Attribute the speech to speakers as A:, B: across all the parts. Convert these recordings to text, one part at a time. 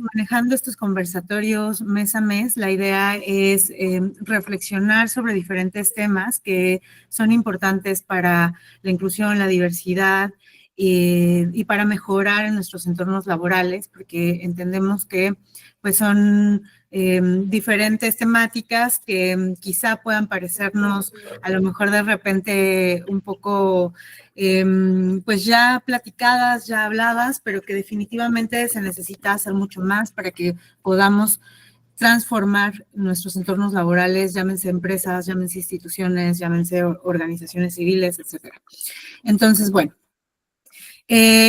A: manejando estos conversatorios mes a mes. La idea es reflexionar sobre diferentes temas que son importantes para la inclusión, la diversidad y para mejorar en nuestros entornos laborales, porque entendemos que pues son diferentes temáticas que quizá puedan parecernos a lo mejor de repente un poco pues ya platicadas, ya habladas, pero que definitivamente se necesita hacer mucho más para que podamos transformar nuestros entornos laborales, llámense empresas, llámense instituciones, llámense organizaciones civiles, etcétera. Entonces, bueno,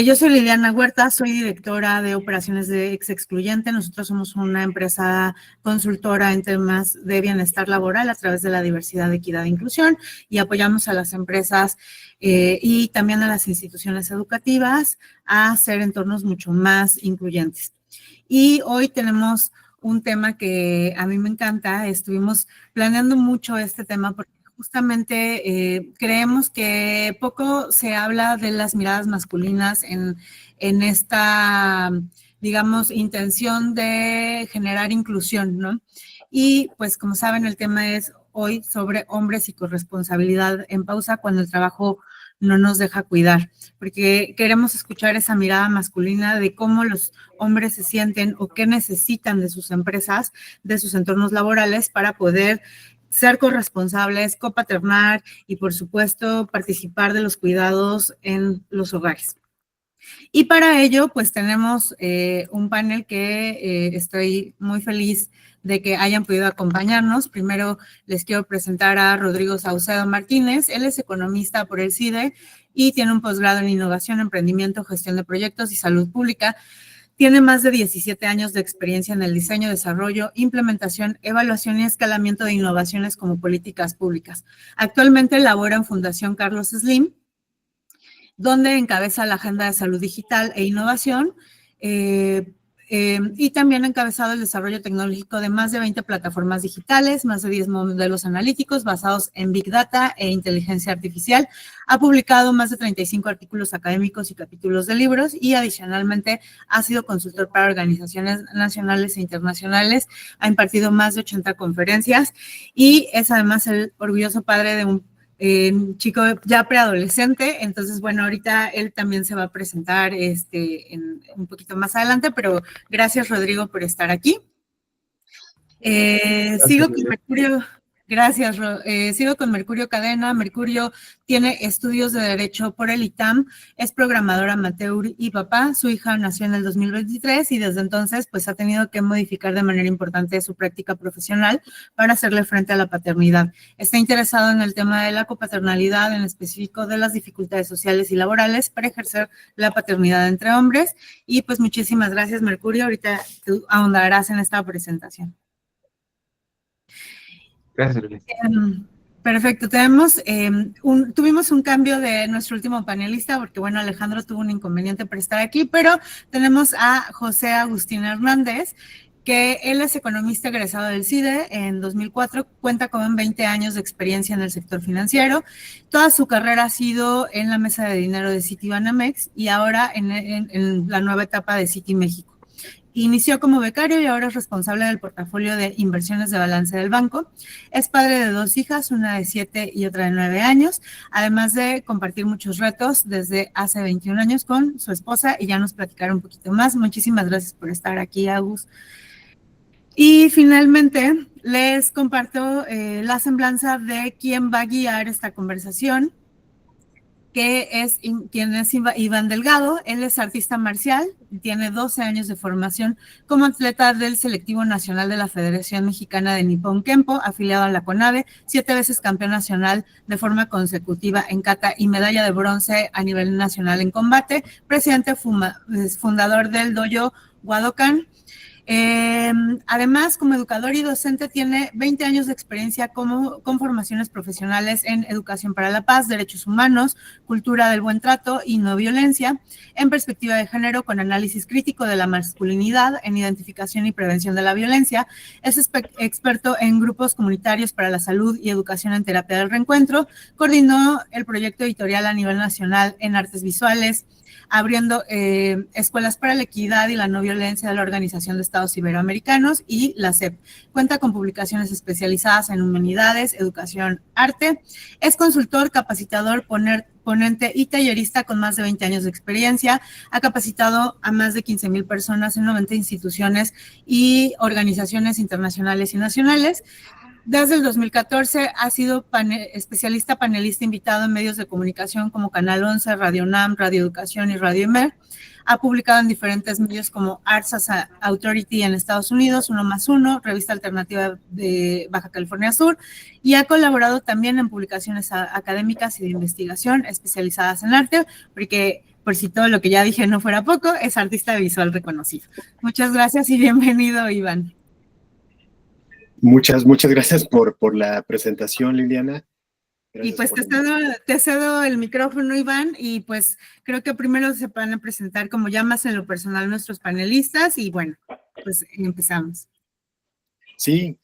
A: yo soy Liliana Huerta, soy directora de operaciones de Ex Excluyente. Nosotros somos una empresa consultora en temas de bienestar laboral a través de la diversidad, equidad e inclusión y apoyamos a las empresas y también a las instituciones educativas a hacer entornos mucho más incluyentes. Y hoy tenemos un tema que a mí me encanta. Estuvimos planeando mucho este tema porque justamente creemos que poco se habla de las miradas masculinas en esta, digamos, intención de generar inclusión, ¿no? Y pues como saben, el tema es hoy sobre hombres y corresponsabilidad en pausa cuando el trabajo no nos deja cuidar, porque queremos escuchar esa mirada masculina de cómo los hombres se sienten o qué necesitan de sus empresas, de sus entornos laborales para poder ser corresponsables, copaternar y, por supuesto, participar de los cuidados en los hogares. Y para ello, pues tenemos un panel que estoy muy feliz de que hayan podido acompañarnos. Primero les quiero presentar a Rodrigo Saucedo Martínez. Él es economista por el CIDE y tiene un posgrado en Innovación, Emprendimiento, Gestión de Proyectos y Salud Pública. Tiene más de 17 años de experiencia en el diseño, desarrollo, implementación, evaluación y escalamiento de innovaciones como políticas públicas. Actualmente labora en Fundación Carlos Slim, donde encabeza la Agenda de Salud Digital e Innovación y también ha encabezado el desarrollo tecnológico de más de 20 plataformas digitales, más de 10 modelos analíticos basados en Big Data e inteligencia artificial. Ha publicado más de 35 artículos académicos y capítulos de libros y adicionalmente ha sido consultor para organizaciones nacionales e internacionales. Ha impartido más de 80 conferencias y es además el orgulloso padre de un chico ya preadolescente. Entonces, bueno, ahorita él también se va a presentar un poquito más adelante, pero gracias, Rodrigo, por estar aquí. Sigo con Mercurio. Gracias, sigo con Mercurio Cadena. Mercurio tiene estudios de Derecho por el ITAM, es programador amateur y papá. Su hija nació en el 2023 y desde entonces pues ha tenido que modificar de manera importante su práctica profesional para hacerle frente a la paternidad. Está interesado en el tema de la copaternalidad, en específico de las dificultades sociales y laborales para ejercer la paternidad entre hombres. Y pues muchísimas gracias, Mercurio. Ahorita tú ahondarás en esta presentación.
B: Gracias, Luis.
A: Perfecto, tuvimos un cambio de nuestro último panelista porque, bueno, Alejandro tuvo un inconveniente para estar aquí, pero tenemos a José Agustín Hernández, que él es economista egresado del CIDE en 2004, cuenta con 20 años de experiencia en el sector financiero. Toda su carrera ha sido en la mesa de dinero de Citibanamex y ahora en la nueva etapa de Citi México. Inició como becario y ahora es responsable del portafolio de inversiones de balance del banco. Es padre de 2 hijas, una de 7 y otra de 9 años, además de compartir muchos retos desde hace 21 años con su esposa y ya nos platicará un poquito más. Muchísimas gracias por estar aquí, Agus. Y finalmente les comparto la semblanza de quién va a guiar esta conversación, quien es Iván Delgado. Él es artista marcial, tiene 12 años de formación como atleta del selectivo nacional de la Federación Mexicana de Nippon Kempo, afiliado a la CONADE, 7 veces campeón nacional de forma consecutiva en kata y medalla de bronce a nivel nacional en combate, presidente fundador del dojo Wadokan. Además, como educador y docente, tiene 20 años de experiencia con formaciones profesionales en educación para la paz, derechos humanos, cultura del buen trato y no violencia, en perspectiva de género con análisis crítico de la masculinidad, en identificación y prevención de la violencia. Es experto en grupos comunitarios para la salud y educación en terapia del reencuentro. Coordinó el proyecto editorial a nivel nacional en artes visuales, abriendo escuelas para la equidad y la no violencia de la Organización de Estados Iberoamericanos y la CEP. Cuenta con publicaciones especializadas en humanidades, educación, arte. Es consultor, capacitador, ponente y tallerista con más de 20 años de experiencia. Ha capacitado a más de 15,000 personas en 90 instituciones y organizaciones internacionales y nacionales. Desde el 2014 ha sido especialista panelista invitado en medios de comunicación como Canal 11, Radio UNAM, Radio Educación y Radio IMER. Ha publicado en diferentes medios como Arts as Authority en Estados Unidos, Uno más Uno, Revista Alternativa de Baja California Sur, y ha colaborado también en publicaciones académicas y de investigación especializadas en arte, porque por si todo lo que ya dije no fuera poco, es artista visual reconocido. Muchas gracias y bienvenido, Iván.
B: Muchas gracias por la presentación, Liliana. Gracias.
A: Y pues te cedo el micrófono, Iván, y pues creo que primero se van a presentar como ya más en lo personal nuestros panelistas y bueno, pues empezamos.
B: Sí,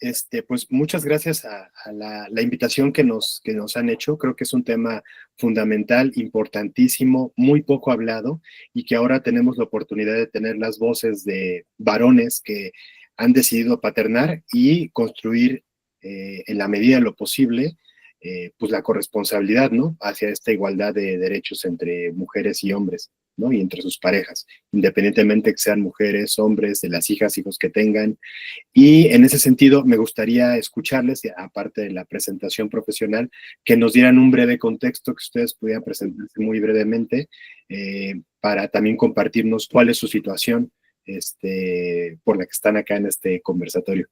B: pues muchas gracias a la invitación que nos han hecho. Creo que es un tema fundamental, importantísimo, muy poco hablado y que ahora tenemos la oportunidad de tener las voces de varones que han decidido paternar y construir en la medida de lo posible pues la corresponsabilidad, ¿no? Hacia esta igualdad de derechos entre mujeres y hombres, ¿no? Y entre sus parejas, independientemente que sean mujeres, hombres, de las hijas, hijos que tengan. Y en ese sentido me gustaría escucharles, aparte de la presentación profesional, que nos dieran un breve contexto, que ustedes pudieran presentarse muy brevemente, para también compartirnos cuál es su situación por la que están acá en este conversatorio.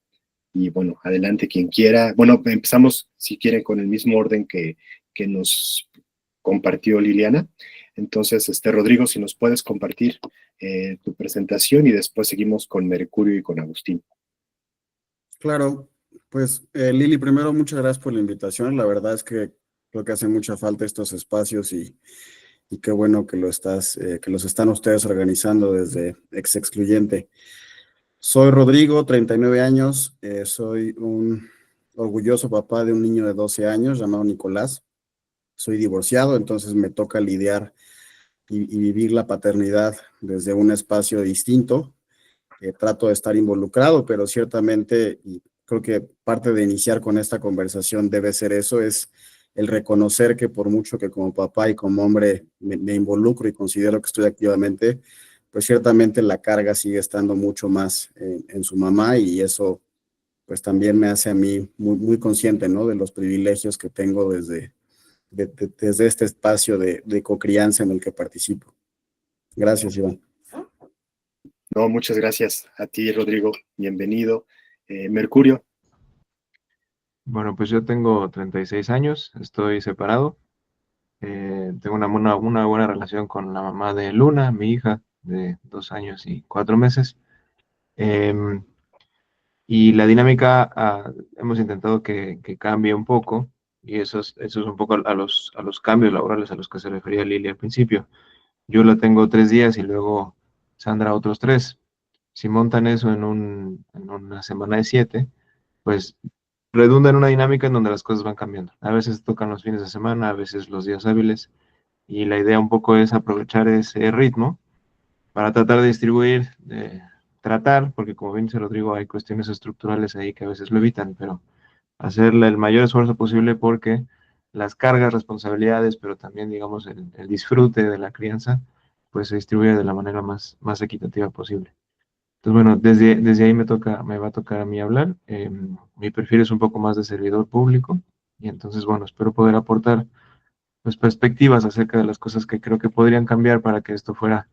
B: Y bueno, adelante quien quiera. Bueno, empezamos, si quieren, con el mismo orden que nos compartió Liliana. Entonces, Rodrigo, si nos puedes compartir tu presentación y después seguimos con Mercurio y con Agustín.
C: Claro, pues Lili, primero muchas gracias por la invitación. La verdad es que creo que hace mucha falta estos espacios y qué bueno que los están ustedes organizando desde Ex Excluyente. Soy Rodrigo, 39 años, soy un orgulloso papá de un niño de 12 años llamado Nicolás. Soy divorciado, entonces me toca lidiar y vivir la paternidad desde un espacio distinto. Trato de estar involucrado, pero ciertamente, y creo que parte de iniciar con esta conversación debe ser eso, es el reconocer que por mucho que como papá y como hombre me involucro y considero que estoy activamente, pues ciertamente la carga sigue estando mucho más en su mamá y eso pues también me hace a mí muy consciente, ¿no? De los privilegios que tengo desde este espacio de cocrianza en el que participo. Gracias, Iván.
B: No, muchas gracias a ti, Rodrigo. Bienvenido. Mercurio.
D: Bueno, pues yo tengo 36 años, estoy separado. Tengo una buena relación con la mamá de Luna, mi hija, de 2 años y 4 meses. Y la dinámica hemos intentado que cambie un poco, y eso es un poco a los cambios laborales a los que se refería Lili al principio. Yo la tengo 3 días y luego Sandra otros 3. Si montan eso en una semana de 7, pues redunda en una dinámica en donde las cosas van cambiando. A veces tocan los fines de semana, a veces los días hábiles, y la idea un poco es aprovechar ese ritmo para tratar de distribuir, porque como bien dice Rodrigo, hay cuestiones estructurales ahí que a veces lo evitan, pero hacerle el mayor esfuerzo posible porque las cargas, responsabilidades, pero también, digamos, el disfrute de la crianza, pues se distribuye de la manera más equitativa posible. Entonces, bueno, desde ahí me va a tocar a mí hablar. Mi perfil es un poco más de servidor público y entonces, bueno, espero poder aportar pues, perspectivas acerca de las cosas que creo que podrían cambiar para que esto fuera,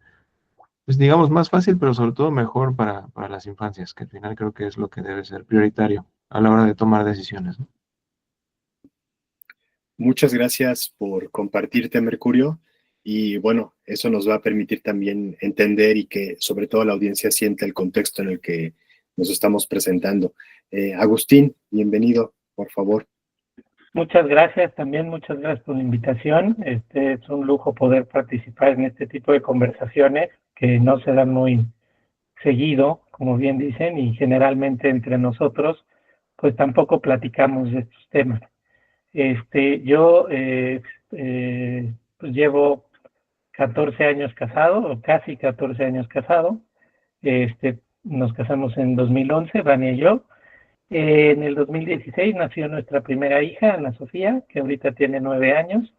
D: pues digamos, más fácil, pero sobre todo mejor para las infancias, que al final creo que es lo que debe ser prioritario a la hora de tomar decisiones, ¿no?
B: Muchas gracias por compartirte, Mercurio. Y bueno, eso nos va a permitir también entender y que sobre todo la audiencia sienta el contexto en el que nos estamos presentando. Agustín, bienvenido, por favor.
E: Muchas gracias, también muchas gracias por la invitación. Es un lujo poder participar en este tipo de conversaciones que no se dan muy seguido, como bien dicen, y generalmente entre nosotros, pues tampoco platicamos de estos temas. Yo pues llevo 14 años casado, o casi 14 años casado. Nos casamos en 2011, Vania y yo. En el 2016 nació nuestra primera hija, Ana Sofía, que ahorita tiene 9 años.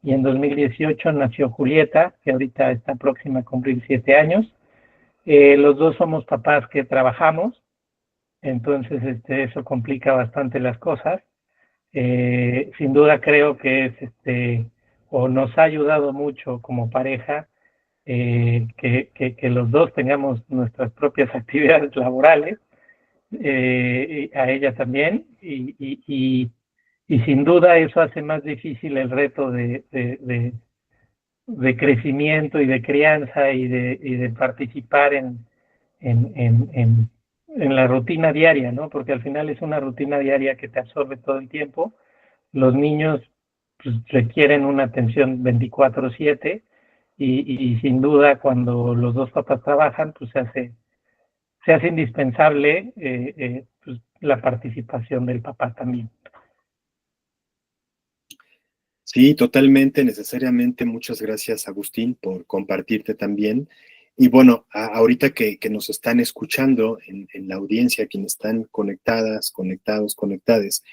E: Y en 2018 nació Julieta, que ahorita está próxima a cumplir 7 años. Los dos somos papás que trabajamos, entonces eso complica bastante las cosas. Sin duda creo que es o nos ha ayudado mucho como pareja que los dos tengamos nuestras propias actividades laborales, a ella también, y sin duda eso hace más difícil el reto de crecimiento y de crianza y de participar en la rutina diaria, ¿no? Porque al final es una rutina diaria que te absorbe todo el tiempo. Los niños pues, requieren una atención 24/7 y sin duda cuando los dos papás trabajan, pues se hace indispensable pues, la participación del papá también.
B: Sí, totalmente, necesariamente. Muchas gracias, Agustín, por compartirte también. Y bueno, ahorita que nos están escuchando en la audiencia, quienes están conectadas, conectados, conectades,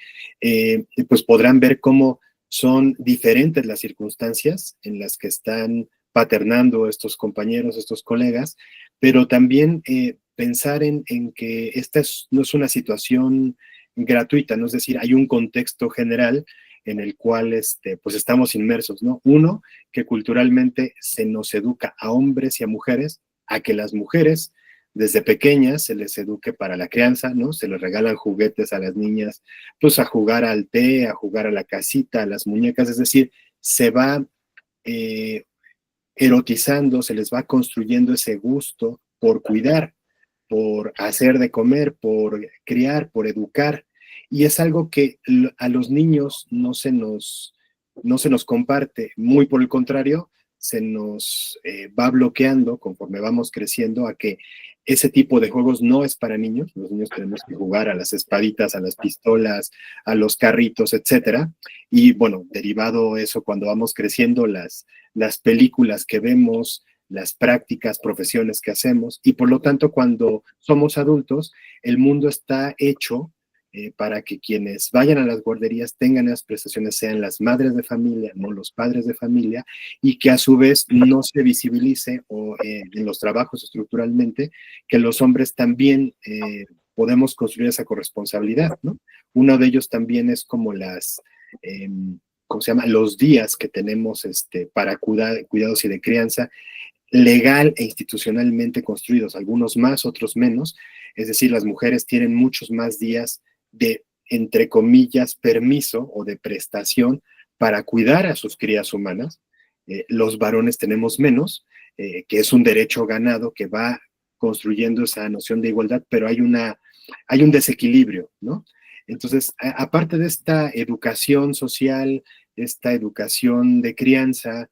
B: pues podrán ver cómo son diferentes las circunstancias en las que están paternando estos compañeros, estos colegas, pero también pensar en que esta no es una situación gratuita, ¿no? Es decir, hay un contexto general en el cual pues estamos inmersos, ¿no? Uno, que culturalmente se nos educa a hombres y a mujeres, a que las mujeres desde pequeñas se les eduque para la crianza, ¿no? Se les regalan juguetes a las niñas, pues a jugar al té, a jugar a la casita, a las muñecas, es decir, se va erotizando, se les va construyendo ese gusto por cuidar, por hacer de comer, por criar, por educar. Y es algo que a los niños no se nos comparte, muy por el contrario, se nos va bloqueando conforme vamos creciendo a que ese tipo de juegos no es para niños. Los niños tenemos que jugar a las espaditas, a las pistolas, a los carritos, etcétera. Y bueno, derivado eso, cuando vamos creciendo, las películas que vemos, las prácticas, profesiones que hacemos, y por lo tanto cuando somos adultos, el mundo está hecho para que quienes vayan a las guarderías tengan esas prestaciones, sean las madres de familia, no los padres de familia, y que a su vez no se visibilice o en los trabajos estructuralmente, que los hombres también podemos construir esa corresponsabilidad, ¿no? Uno de ellos también es como ¿cómo se llama? Los días que tenemos para cuidados y de crianza, legal e institucionalmente construidos, algunos más, otros menos. Es decir, las mujeres tienen muchos más días de, entre comillas, permiso o de prestación para cuidar a sus crías humanas. Los varones tenemos menos, que es un derecho ganado que va construyendo esa noción de igualdad, pero hay un desequilibrio, ¿no? Entonces, aparte de esta educación social, esta educación de crianza,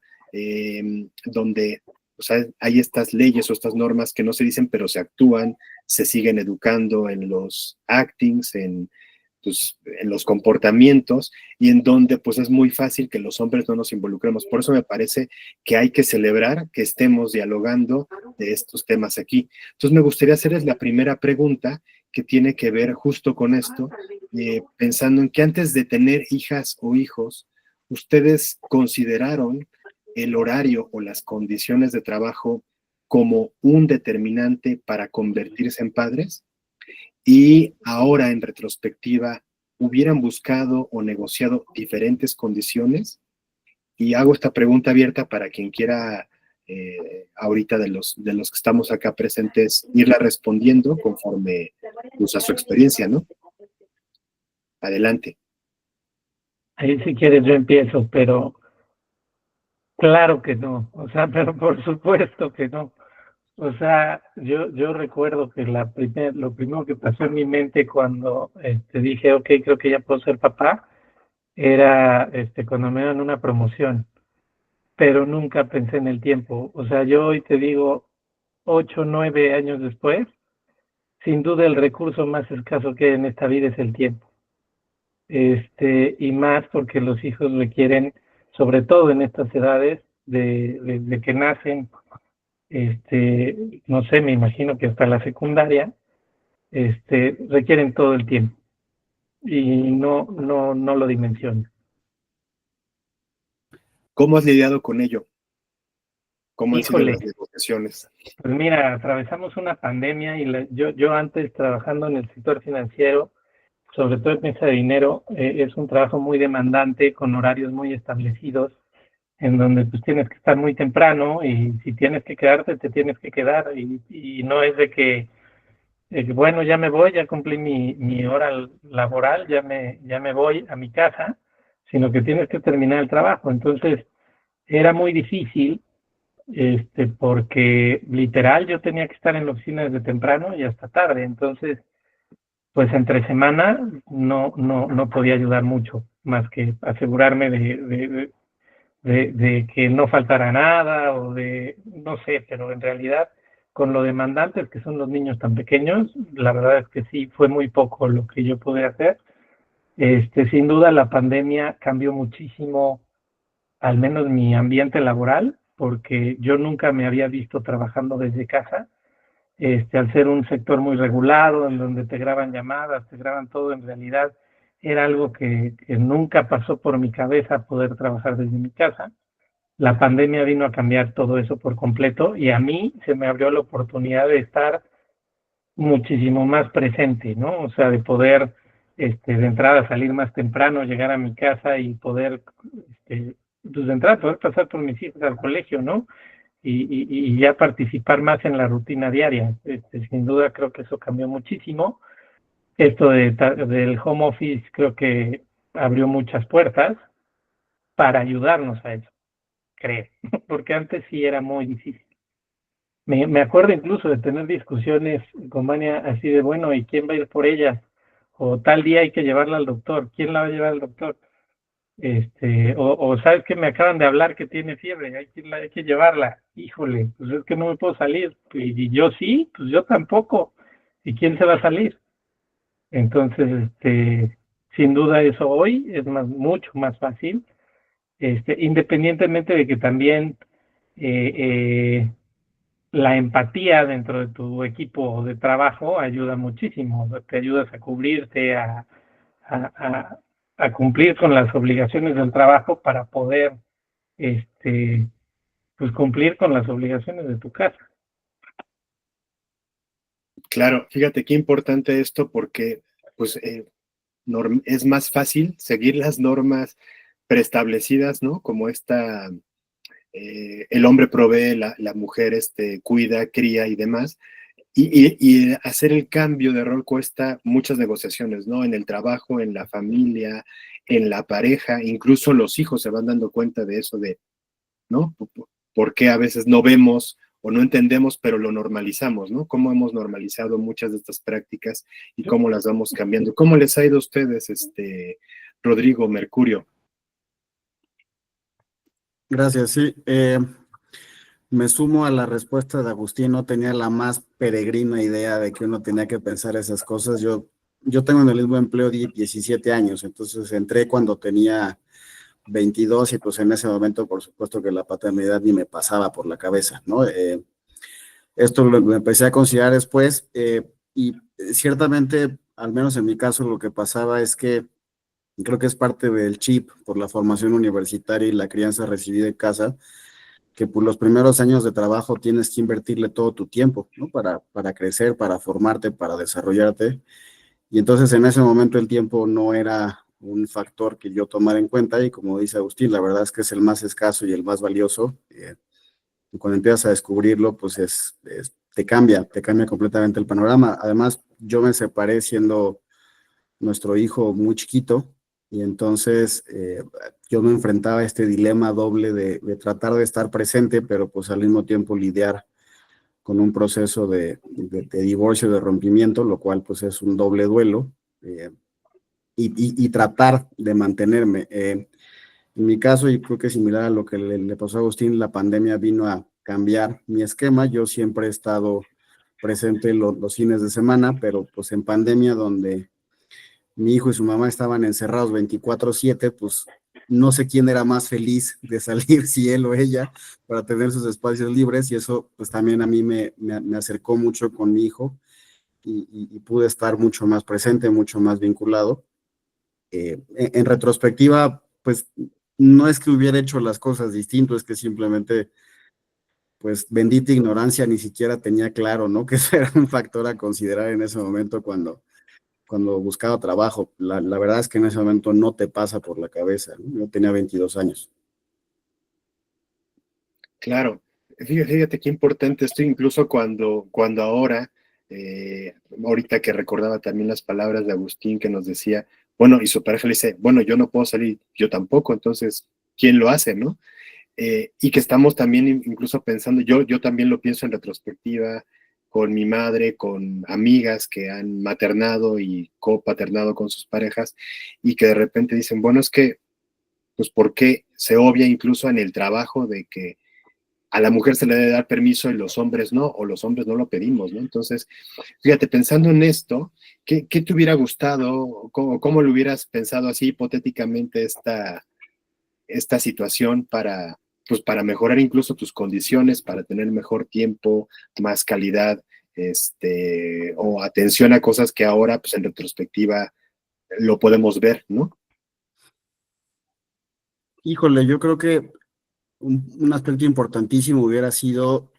B: donde o sea, hay estas leyes o estas normas que no se dicen, pero se actúan, se siguen educando en los actings, en los comportamientos, y en donde pues es muy fácil que los hombres no nos involucremos. Por eso me parece que hay que celebrar que estemos dialogando de estos temas aquí. Entonces me gustaría hacerles la primera pregunta que tiene que ver justo con esto, pensando en que antes de tener hijas o hijos, ustedes consideraron el horario o las condiciones de trabajo como un determinante para convertirse en padres, y ahora en retrospectiva hubieran buscado o negociado diferentes condiciones. Y hago esta pregunta abierta para quien quiera ahorita de los que estamos acá presentes irla respondiendo conforme pues, a su experiencia, ¿no? Adelante.
E: Ahí si quieres yo empiezo, pero claro que no, o sea, pero por supuesto que no. O sea, yo recuerdo que lo primero que pasó en mi mente cuando dije, ok, creo que ya puedo ser papá, era cuando me dieron una promoción, pero nunca pensé en el tiempo. O sea, yo hoy te digo, 8, 9 años después, sin duda el recurso más escaso que hay en esta vida es el tiempo. Y más porque los hijos requieren, sobre todo en estas edades, desde que nacen, no sé, me imagino que hasta la secundaria, requieren todo el tiempo y no lo dimensionan.
B: ¿Cómo has lidiado con ello? ¿Cómo han sido
E: Híjole,
B: las negociaciones?
E: pues mira, atravesamos una pandemia y yo antes trabajando en el sector financiero, sobre todo en mesa de dinero, es un trabajo muy demandante con horarios muy establecidos, en donde pues tienes que estar muy temprano y si tienes que quedarte, te tienes que quedar y no es de que, bueno, ya me voy, ya cumplí mi hora laboral, ya me voy a mi casa, sino que tienes que terminar el trabajo. Entonces, era muy difícil, porque literal yo tenía que estar en la oficina desde temprano y hasta tarde. Entonces, pues entre semana no podía ayudar mucho, más que asegurarme de que no faltara nada o no sé, pero en realidad con lo demandantes que son los niños tan pequeños, la verdad es que sí, fue muy poco lo que yo pude hacer. Sin duda la pandemia cambió muchísimo, al menos mi ambiente laboral, porque yo nunca me había visto trabajando desde casa, al ser un sector muy regulado, en donde te graban llamadas, te graban todo, en realidad era algo que nunca pasó por mi cabeza poder trabajar desde mi casa. La pandemia vino a cambiar todo eso por completo y a mí se me abrió la oportunidad de estar muchísimo más presente, ¿no? O sea, de poder, de entrada salir más temprano, llegar a mi casa y poder, pues de entrada poder pasar por mis hijos al colegio, ¿no? Y ya participar más en la rutina diaria. Sin duda creo que eso cambió muchísimo. Esto del home office creo que abrió muchas puertas para ayudarnos a eso, creo, porque antes sí era muy difícil. Me acuerdo incluso de tener discusiones con Vania así de, bueno, ¿y quién va a ir por ella? O tal día hay que llevarla al doctor, ¿quién la va a llevar al doctor? O sabes que me acaban de hablar que tiene fiebre, hay que llevarla. Híjole, pues es que no me puedo salir. Y yo sí, pues yo tampoco. ¿Y quién se va a salir? Entonces, sin duda eso hoy es mucho más fácil, independientemente de que también eh, eh, la empatía dentro de tu equipo de trabajo ayuda muchísimo, te ayudas a cubrirte, a, a cumplir con las obligaciones del trabajo para poder, este, pues cumplir con las obligaciones de tu casa.
B: Claro, fíjate qué importante esto porque pues es más fácil seguir las normas preestablecidas, ¿no? Como el hombre provee, la mujer cuida, cría y demás. Y hacer el cambio de rol cuesta muchas negociaciones, ¿no? En el trabajo, en la familia, en la pareja, incluso los hijos se van dando cuenta de eso, ¿no? ¿Por qué a veces no vemos o no entendemos, pero lo normalizamos, ¿no? Cómo hemos normalizado muchas de estas prácticas y cómo las vamos cambiando. ¿Cómo les ha ido a ustedes, Rodrigo, Mercurio?
C: Gracias, sí. Me sumo a la respuesta de Agustín, no tenía la más peregrina idea de que uno tenía que pensar esas cosas. Yo tengo en el mismo empleo 17 años, entonces entré cuando tenía 22 y pues en ese momento por supuesto que la paternidad ni me pasaba por la cabeza, ¿no? Esto lo empecé a considerar después y ciertamente, al menos en mi caso, lo que pasaba es que creo que es parte del chip por la formación universitaria y la crianza recibida en casa, que por los primeros años de trabajo tienes que invertirle todo tu tiempo, ¿no? Para crecer, para formarte, para desarrollarte. Y entonces en ese momento el tiempo no era un factor que yo tomara en cuenta y como dice Agustín, la verdad es que es el más escaso y el más valioso. Y cuando empiezas a descubrirlo, pues te cambia completamente el panorama. Además, yo me separé siendo nuestro hijo muy chiquito y entonces yo me enfrentaba a este dilema doble de tratar de estar presente, pero pues al mismo tiempo lidiar con un proceso de divorcio, de rompimiento, lo cual pues es un doble duelo, y tratar de mantenerme. En mi caso, y creo que es similar a lo que le pasó a Agustín, la pandemia vino a cambiar mi esquema. Yo siempre he estado presente los fines de semana, pero pues en pandemia donde mi hijo y su mamá estaban encerrados 24/7, pues no sé quién era más feliz de salir, si él o ella, para tener sus espacios libres, y eso pues también a mí me acercó mucho con mi hijo y pude estar mucho más presente, mucho más vinculado. En retrospectiva, pues no es que hubiera hecho las cosas distinto, es que simplemente, pues bendita ignorancia, ni siquiera tenía claro, ¿no? Que eso era un factor a considerar en ese momento cuando buscaba trabajo. La verdad es que en ese momento no te pasa por la cabeza, ¿no? Yo tenía 22 años.
B: Claro, fíjate qué importante esto, incluso cuando ahora, ahorita que recordaba también las palabras de Agustín que nos decía, bueno, y su pareja le dice, bueno, yo no puedo salir, yo tampoco, entonces, ¿quién lo hace, no? Y que estamos también incluso pensando, yo también lo pienso en retrospectiva, con mi madre, con amigas que han maternado y copaternado con sus parejas, y que de repente dicen, bueno, es que, pues, ¿por qué se obvia incluso en el trabajo de que a la mujer se le debe dar permiso y los hombres no, o los hombres no lo pedimos, ¿no? Entonces, fíjate, pensando en esto, ¿qué te hubiera gustado? ¿Cómo lo hubieras pensado así hipotéticamente esta situación pues, para mejorar incluso tus condiciones, para tener mejor tiempo, más calidad, o atención a cosas que ahora, pues en retrospectiva, lo podemos ver, ¿no?
C: Híjole, yo creo que un aspecto importantísimo hubiera sido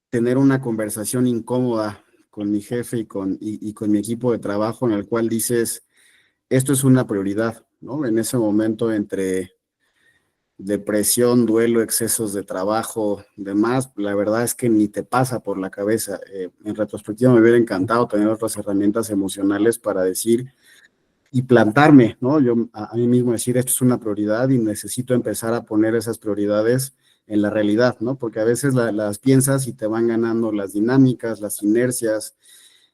C: tener una conversación incómoda con mi jefe y con mi equipo de trabajo, en el cual dices, esto es una prioridad, ¿no? En ese momento entre depresión, duelo, excesos de trabajo, demás, la verdad es que ni te pasa por la cabeza. En retrospectiva me hubiera encantado tener otras herramientas emocionales para decir y plantarme, ¿no? Yo a mí mismo decir, esto es una prioridad y necesito empezar a poner esas prioridades en la realidad, ¿no? Porque a veces las piensas y te van ganando las dinámicas, las inercias,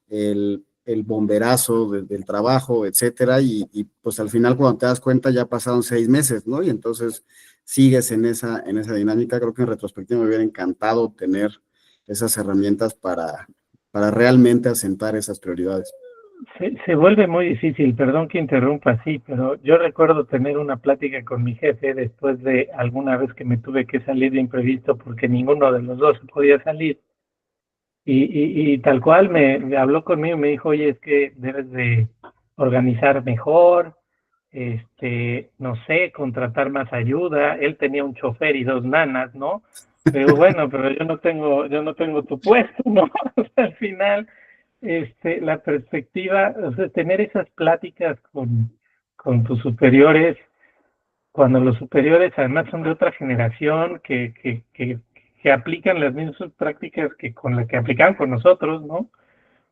C: el bomberazo del trabajo, etcétera, y pues al final cuando te das cuenta ya pasaron 6 meses, ¿no? Y entonces sigues en esa dinámica. Creo que en retrospectiva me hubiera encantado tener esas herramientas para realmente asentar esas prioridades.
E: Se vuelve muy difícil, perdón que interrumpa, sí, pero yo recuerdo tener una plática con mi jefe después de alguna vez que me tuve que salir de imprevisto porque ninguno de los dos podía salir. Y tal cual me habló conmigo y me dijo, oye, es que debes de organizar mejor, no sé, contratar más ayuda. Él tenía un chofer y 2 nanas, ¿no? Pero bueno, pero yo no tengo tu puesto, ¿no? O sea, al final, la perspectiva, o sea, tener esas pláticas con tus superiores, cuando los superiores además son de otra generación que aplican las mismas prácticas que con las que aplicaban con nosotros, ¿no?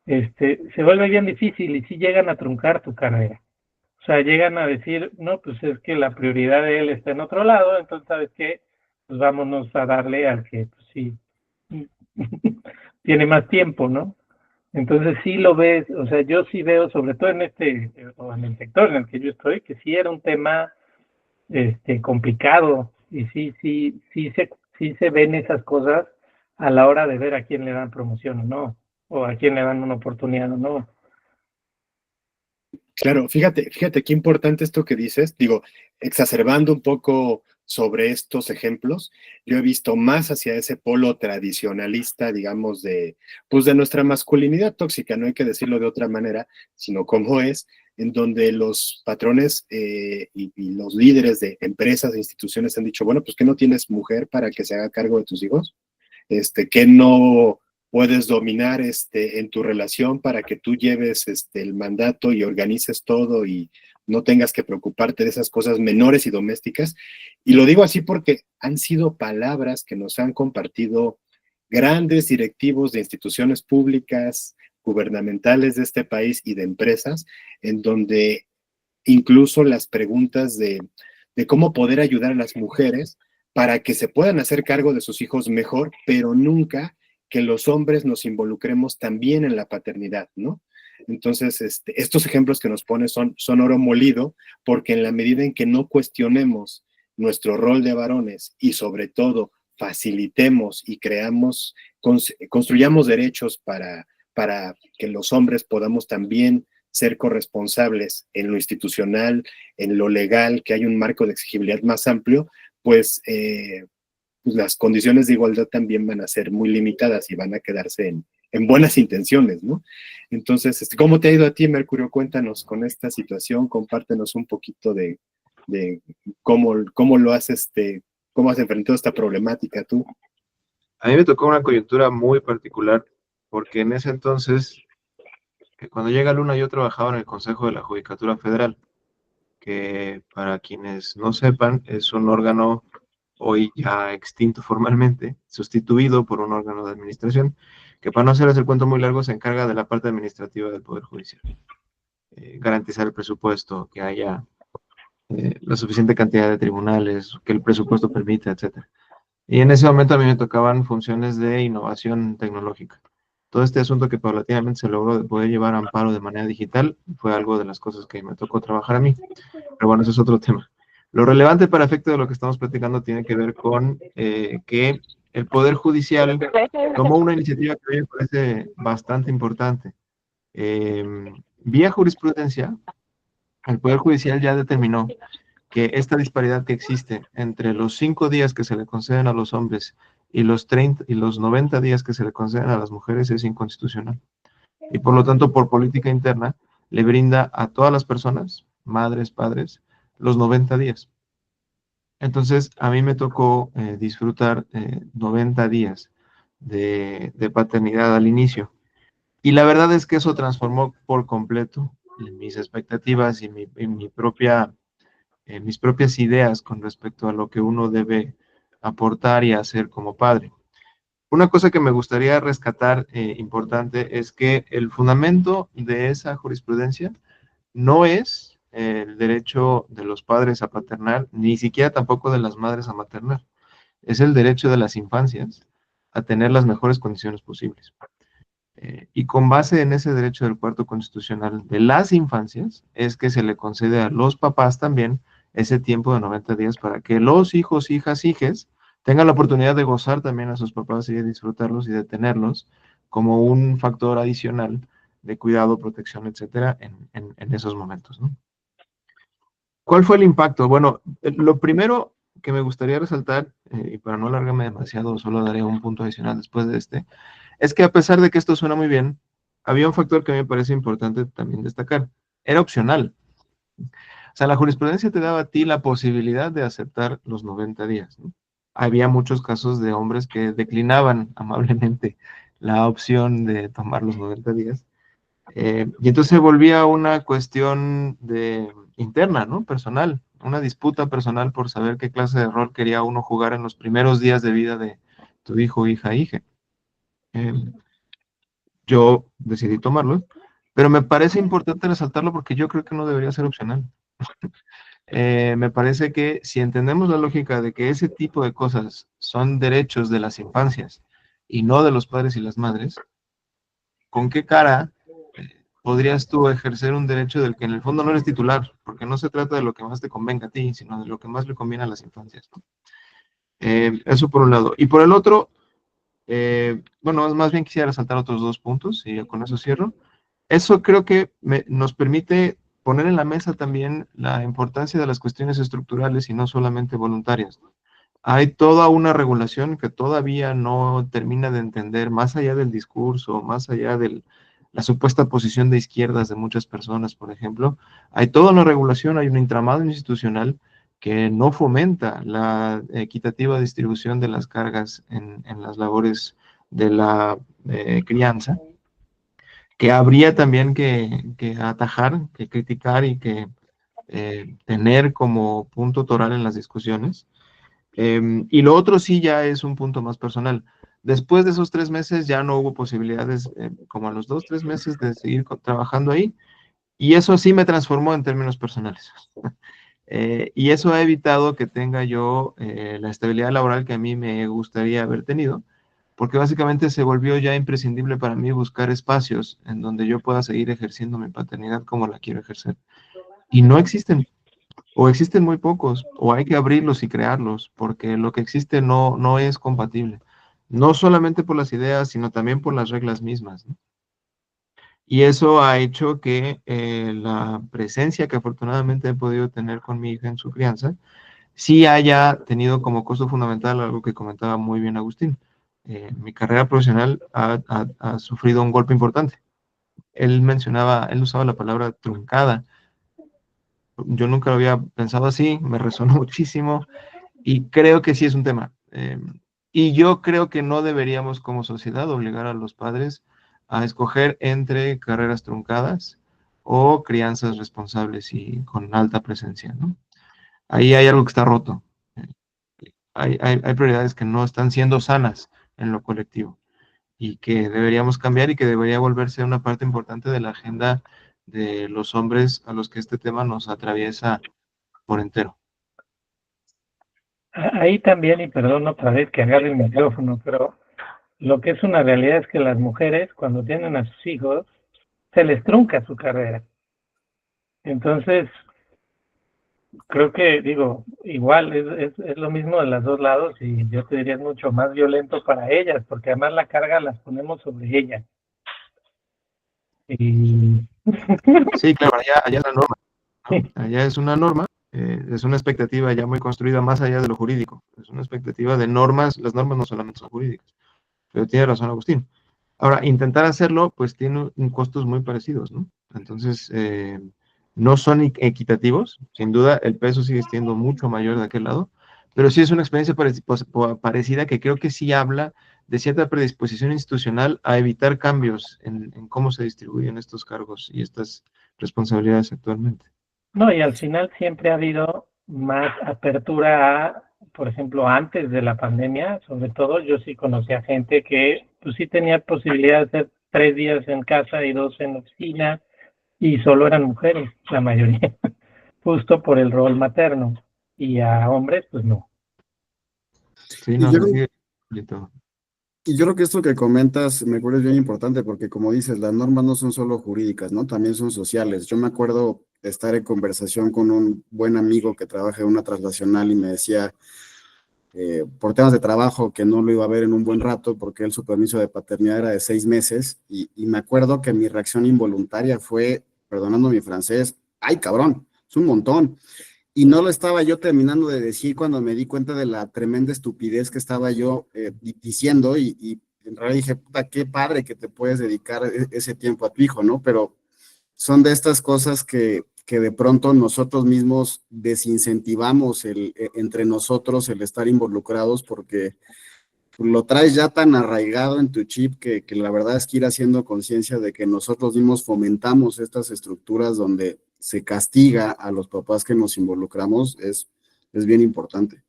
E: Se vuelve bien difícil y sí llegan a truncar tu carrera. O sea, llegan a decir, no, pues es que la prioridad de él está en otro lado, entonces, ¿sabes qué? Pues vámonos a darle al que, pues sí, tiene más tiempo, ¿no? Entonces sí lo ves, o sea, yo sí veo, sobre todo o en el sector en el que yo estoy, que sí era un tema complicado y sí se ven esas cosas a la hora de ver a quién le dan promoción o no, o a quién le dan una oportunidad o no.
B: Claro, fíjate qué importante esto que dices. Digo, exacerbando un poco sobre estos ejemplos, yo he visto más hacia ese polo tradicionalista, digamos, pues de nuestra masculinidad tóxica, no hay que decirlo de otra manera, sino como es, en donde los patrones y los líderes de empresas e instituciones han dicho, bueno, pues que no tienes mujer para que se haga cargo de tus hijos, que no puedes dominar en tu relación para que tú lleves el mandato y organices todo y no tengas que preocuparte de esas cosas menores y domésticas. Y lo digo así porque han sido palabras que nos han compartido grandes directivos de instituciones públicas, gubernamentales de este país y de empresas, en donde incluso las preguntas de cómo poder ayudar a las mujeres para que se puedan hacer cargo de sus hijos mejor, pero nunca que los hombres nos involucremos también en la paternidad, ¿no? Entonces, estos ejemplos que nos pone son oro molido, porque en la medida en que no cuestionemos nuestro rol de varones y sobre todo facilitemos y construyamos derechos para que los hombres podamos también ser corresponsables en lo institucional, en lo legal, que hay un marco de exigibilidad más amplio, pues las condiciones de igualdad también van a ser muy limitadas y van a quedarse en buenas intenciones, ¿no? Entonces, ¿cómo te ha ido a ti, Mercurio? Cuéntanos con esta situación, compártenos un poquito de cómo lo has, cómo has enfrentado esta problemática tú.
D: A mí me tocó una coyuntura muy particular, porque en ese entonces, cuando llega Luna, yo trabajaba en el Consejo de la Judicatura Federal, que para quienes no sepan, es un órgano hoy ya extinto formalmente, sustituido por un órgano de administración, que para no hacerles el cuento muy largo, se encarga de la parte administrativa del Poder Judicial. Garantizar el presupuesto, que haya la suficiente cantidad de tribunales, que el presupuesto permita, etcétera. Y en ese momento a mí me tocaban funciones de innovación tecnológica. Todo este asunto que paulatinamente se logró de poder llevar amparo de manera digital fue algo de las cosas que me tocó trabajar a mí. Pero bueno, eso es otro tema. Lo relevante para efecto de lo que estamos platicando tiene que ver con que el Poder Judicial tomó una iniciativa que a mí me parece bastante importante. Vía jurisprudencia, el Poder Judicial ya determinó que esta disparidad que existe entre los 5 días que se le conceden a los hombres y los 30 y los 90 días que se le conceden a las mujeres es inconstitucional. Y por lo tanto, por política interna, le brinda a todas las personas, madres, padres, los 90 días. Entonces, a mí me tocó disfrutar 90 días de paternidad al inicio. Y la verdad es que eso transformó por completo mis expectativas y mis propias ideas con respecto a lo que uno debe aportar y hacer como padre. Una cosa que me gustaría rescatar importante es que el fundamento de esa jurisprudencia no es el derecho de los padres a paternar, ni siquiera tampoco de las madres a maternar. Es el derecho de las infancias a tener las mejores condiciones posibles. Y con base en ese derecho del cuarto constitucional de las infancias, es que se le concede a los papás también ese tiempo de 90 días para que los hijos, hijas, hijes tengan la oportunidad de gozar también a sus papás y de disfrutarlos y de tenerlos como un factor adicional de cuidado, protección, etcétera, en esos momentos, ¿no? ¿Cuál fue el impacto? Bueno, lo primero que me gustaría resaltar, y para no alargarme demasiado, solo daré un punto adicional después de este, es que a pesar de que esto suena muy bien, había un factor que me parece importante también destacar. Era opcional. O sea, la jurisprudencia te daba a ti la posibilidad de aceptar los 90 días, ¿no? Había muchos casos de hombres que declinaban amablemente la opción de tomar los 90 días. Y entonces se volvía una cuestión interna, ¿no? Personal, una disputa personal por saber qué clase de rol quería uno jugar en los primeros días de vida de tu hijo, hija, hija. Yo decidí tomarlo, pero me parece importante resaltarlo porque yo creo que no debería ser opcional. Me parece que si entendemos la lógica de que ese tipo de cosas son derechos de las infancias y no de los padres y las madres, ¿con qué cara podrías tú ejercer un derecho del que en el fondo no eres titular? Porque no se trata de lo que más te convenga a ti, sino de lo que más le conviene a las infancias, ¿no? Eso por un lado. Y por el otro, bueno, más bien quisiera resaltar otros 2 puntos y con eso cierro. Eso creo que nos permite poner en la mesa también la importancia de las cuestiones estructurales y no solamente voluntarias. Hay toda una regulación que todavía no termina de entender, más allá del discurso, más allá de la supuesta posición de izquierdas de muchas personas, por ejemplo. Hay toda una regulación, hay un entramado institucional que no fomenta la equitativa distribución de las cargas en las labores de la crianza, que habría también que atajar, que criticar y que tener como punto toral en las discusiones. Y lo otro sí ya es un punto más personal. Después de esos 3 meses ya no hubo posibilidades, como a los 2, 3 meses de seguir trabajando ahí, y eso sí me transformó en términos personales. Y eso ha evitado que tenga yo la estabilidad laboral que a mí me gustaría haber tenido, porque básicamente se volvió ya imprescindible para mí buscar espacios en donde yo pueda seguir ejerciendo mi paternidad como la quiero ejercer. Y no existen, o existen muy pocos, o hay que abrirlos y crearlos, porque lo que existe no es compatible. No solamente por las ideas, sino también por las reglas mismas, ¿no? Y eso ha hecho que la presencia que afortunadamente he podido tener con mi hija en su crianza, sí haya tenido como costo fundamental algo que comentaba muy bien Agustín. Mi carrera profesional ha sufrido un golpe importante. Él usaba la palabra truncada. Yo nunca lo había pensado así, me resonó muchísimo y creo que sí es un tema. Y yo creo que no deberíamos como sociedad obligar a los padres a escoger entre carreras truncadas o crianzas responsables y con alta presencia, ¿no? Ahí hay algo que está roto. Hay prioridades que no están siendo sanas en lo colectivo y que deberíamos cambiar y que debería volverse una parte importante de la agenda de los hombres a los que este tema nos atraviesa por entero.
E: Ahí también, y perdón otra vez que agarre el micrófono, pero lo que es una realidad es que las mujeres, cuando tienen a sus hijos, se les trunca su carrera. Entonces, creo que, digo, igual es lo mismo de los dos lados y yo te diría es mucho más violento para ellas, porque además la carga las ponemos sobre ellas. Y...
D: Sí, claro, allá es la norma, ¿no? Allá es una norma, es una expectativa ya muy construida más allá de lo jurídico, es una expectativa de normas, las normas no solamente son jurídicas, pero tiene razón Agustín. Ahora, intentar hacerlo, pues tiene costos muy parecidos, ¿no? Entonces, no son equitativos, sin duda el peso sigue siendo mucho mayor de aquel lado, pero sí es una experiencia parecida que creo que sí habla de cierta predisposición institucional a evitar cambios en cómo se distribuyen estos cargos y estas responsabilidades actualmente.
E: No, y al final siempre ha habido más apertura a, por ejemplo, antes de la pandemia, sobre todo, yo sí conocía gente que pues sí tenía posibilidad de hacer 3 días en casa y 2 en oficina, y solo eran mujeres, la mayoría, justo por el rol materno, y a hombres, pues no.
D: Sí,
C: Y
D: no,
C: yo
D: se
C: creo,
D: sigue bonito.
C: y yo creo que esto que comentas me parece bien importante porque como dices, las normas no son solo jurídicas, ¿no? También son sociales. Yo me acuerdo de estar en conversación con un buen amigo que trabaja en una transnacional y me decía, por temas de trabajo, que no lo iba a ver en un buen rato porque su permiso de paternidad era de 6 meses y me acuerdo que mi reacción involuntaria fue, perdonando mi francés, ¡ay, cabrón! Es un montón. Y no lo estaba yo terminando de decir cuando me di cuenta de la tremenda estupidez que estaba yo diciendo y en realidad dije, puta, qué padre que te puedes dedicar ese tiempo a tu hijo, ¿no? Pero son de estas cosas que de pronto nosotros mismos desincentivamos entre nosotros el estar involucrados porque lo traes ya tan arraigado en tu chip que la verdad es que ir haciendo conciencia de que nosotros mismos fomentamos estas estructuras donde se castiga a los papás que nos involucramos es bien importante.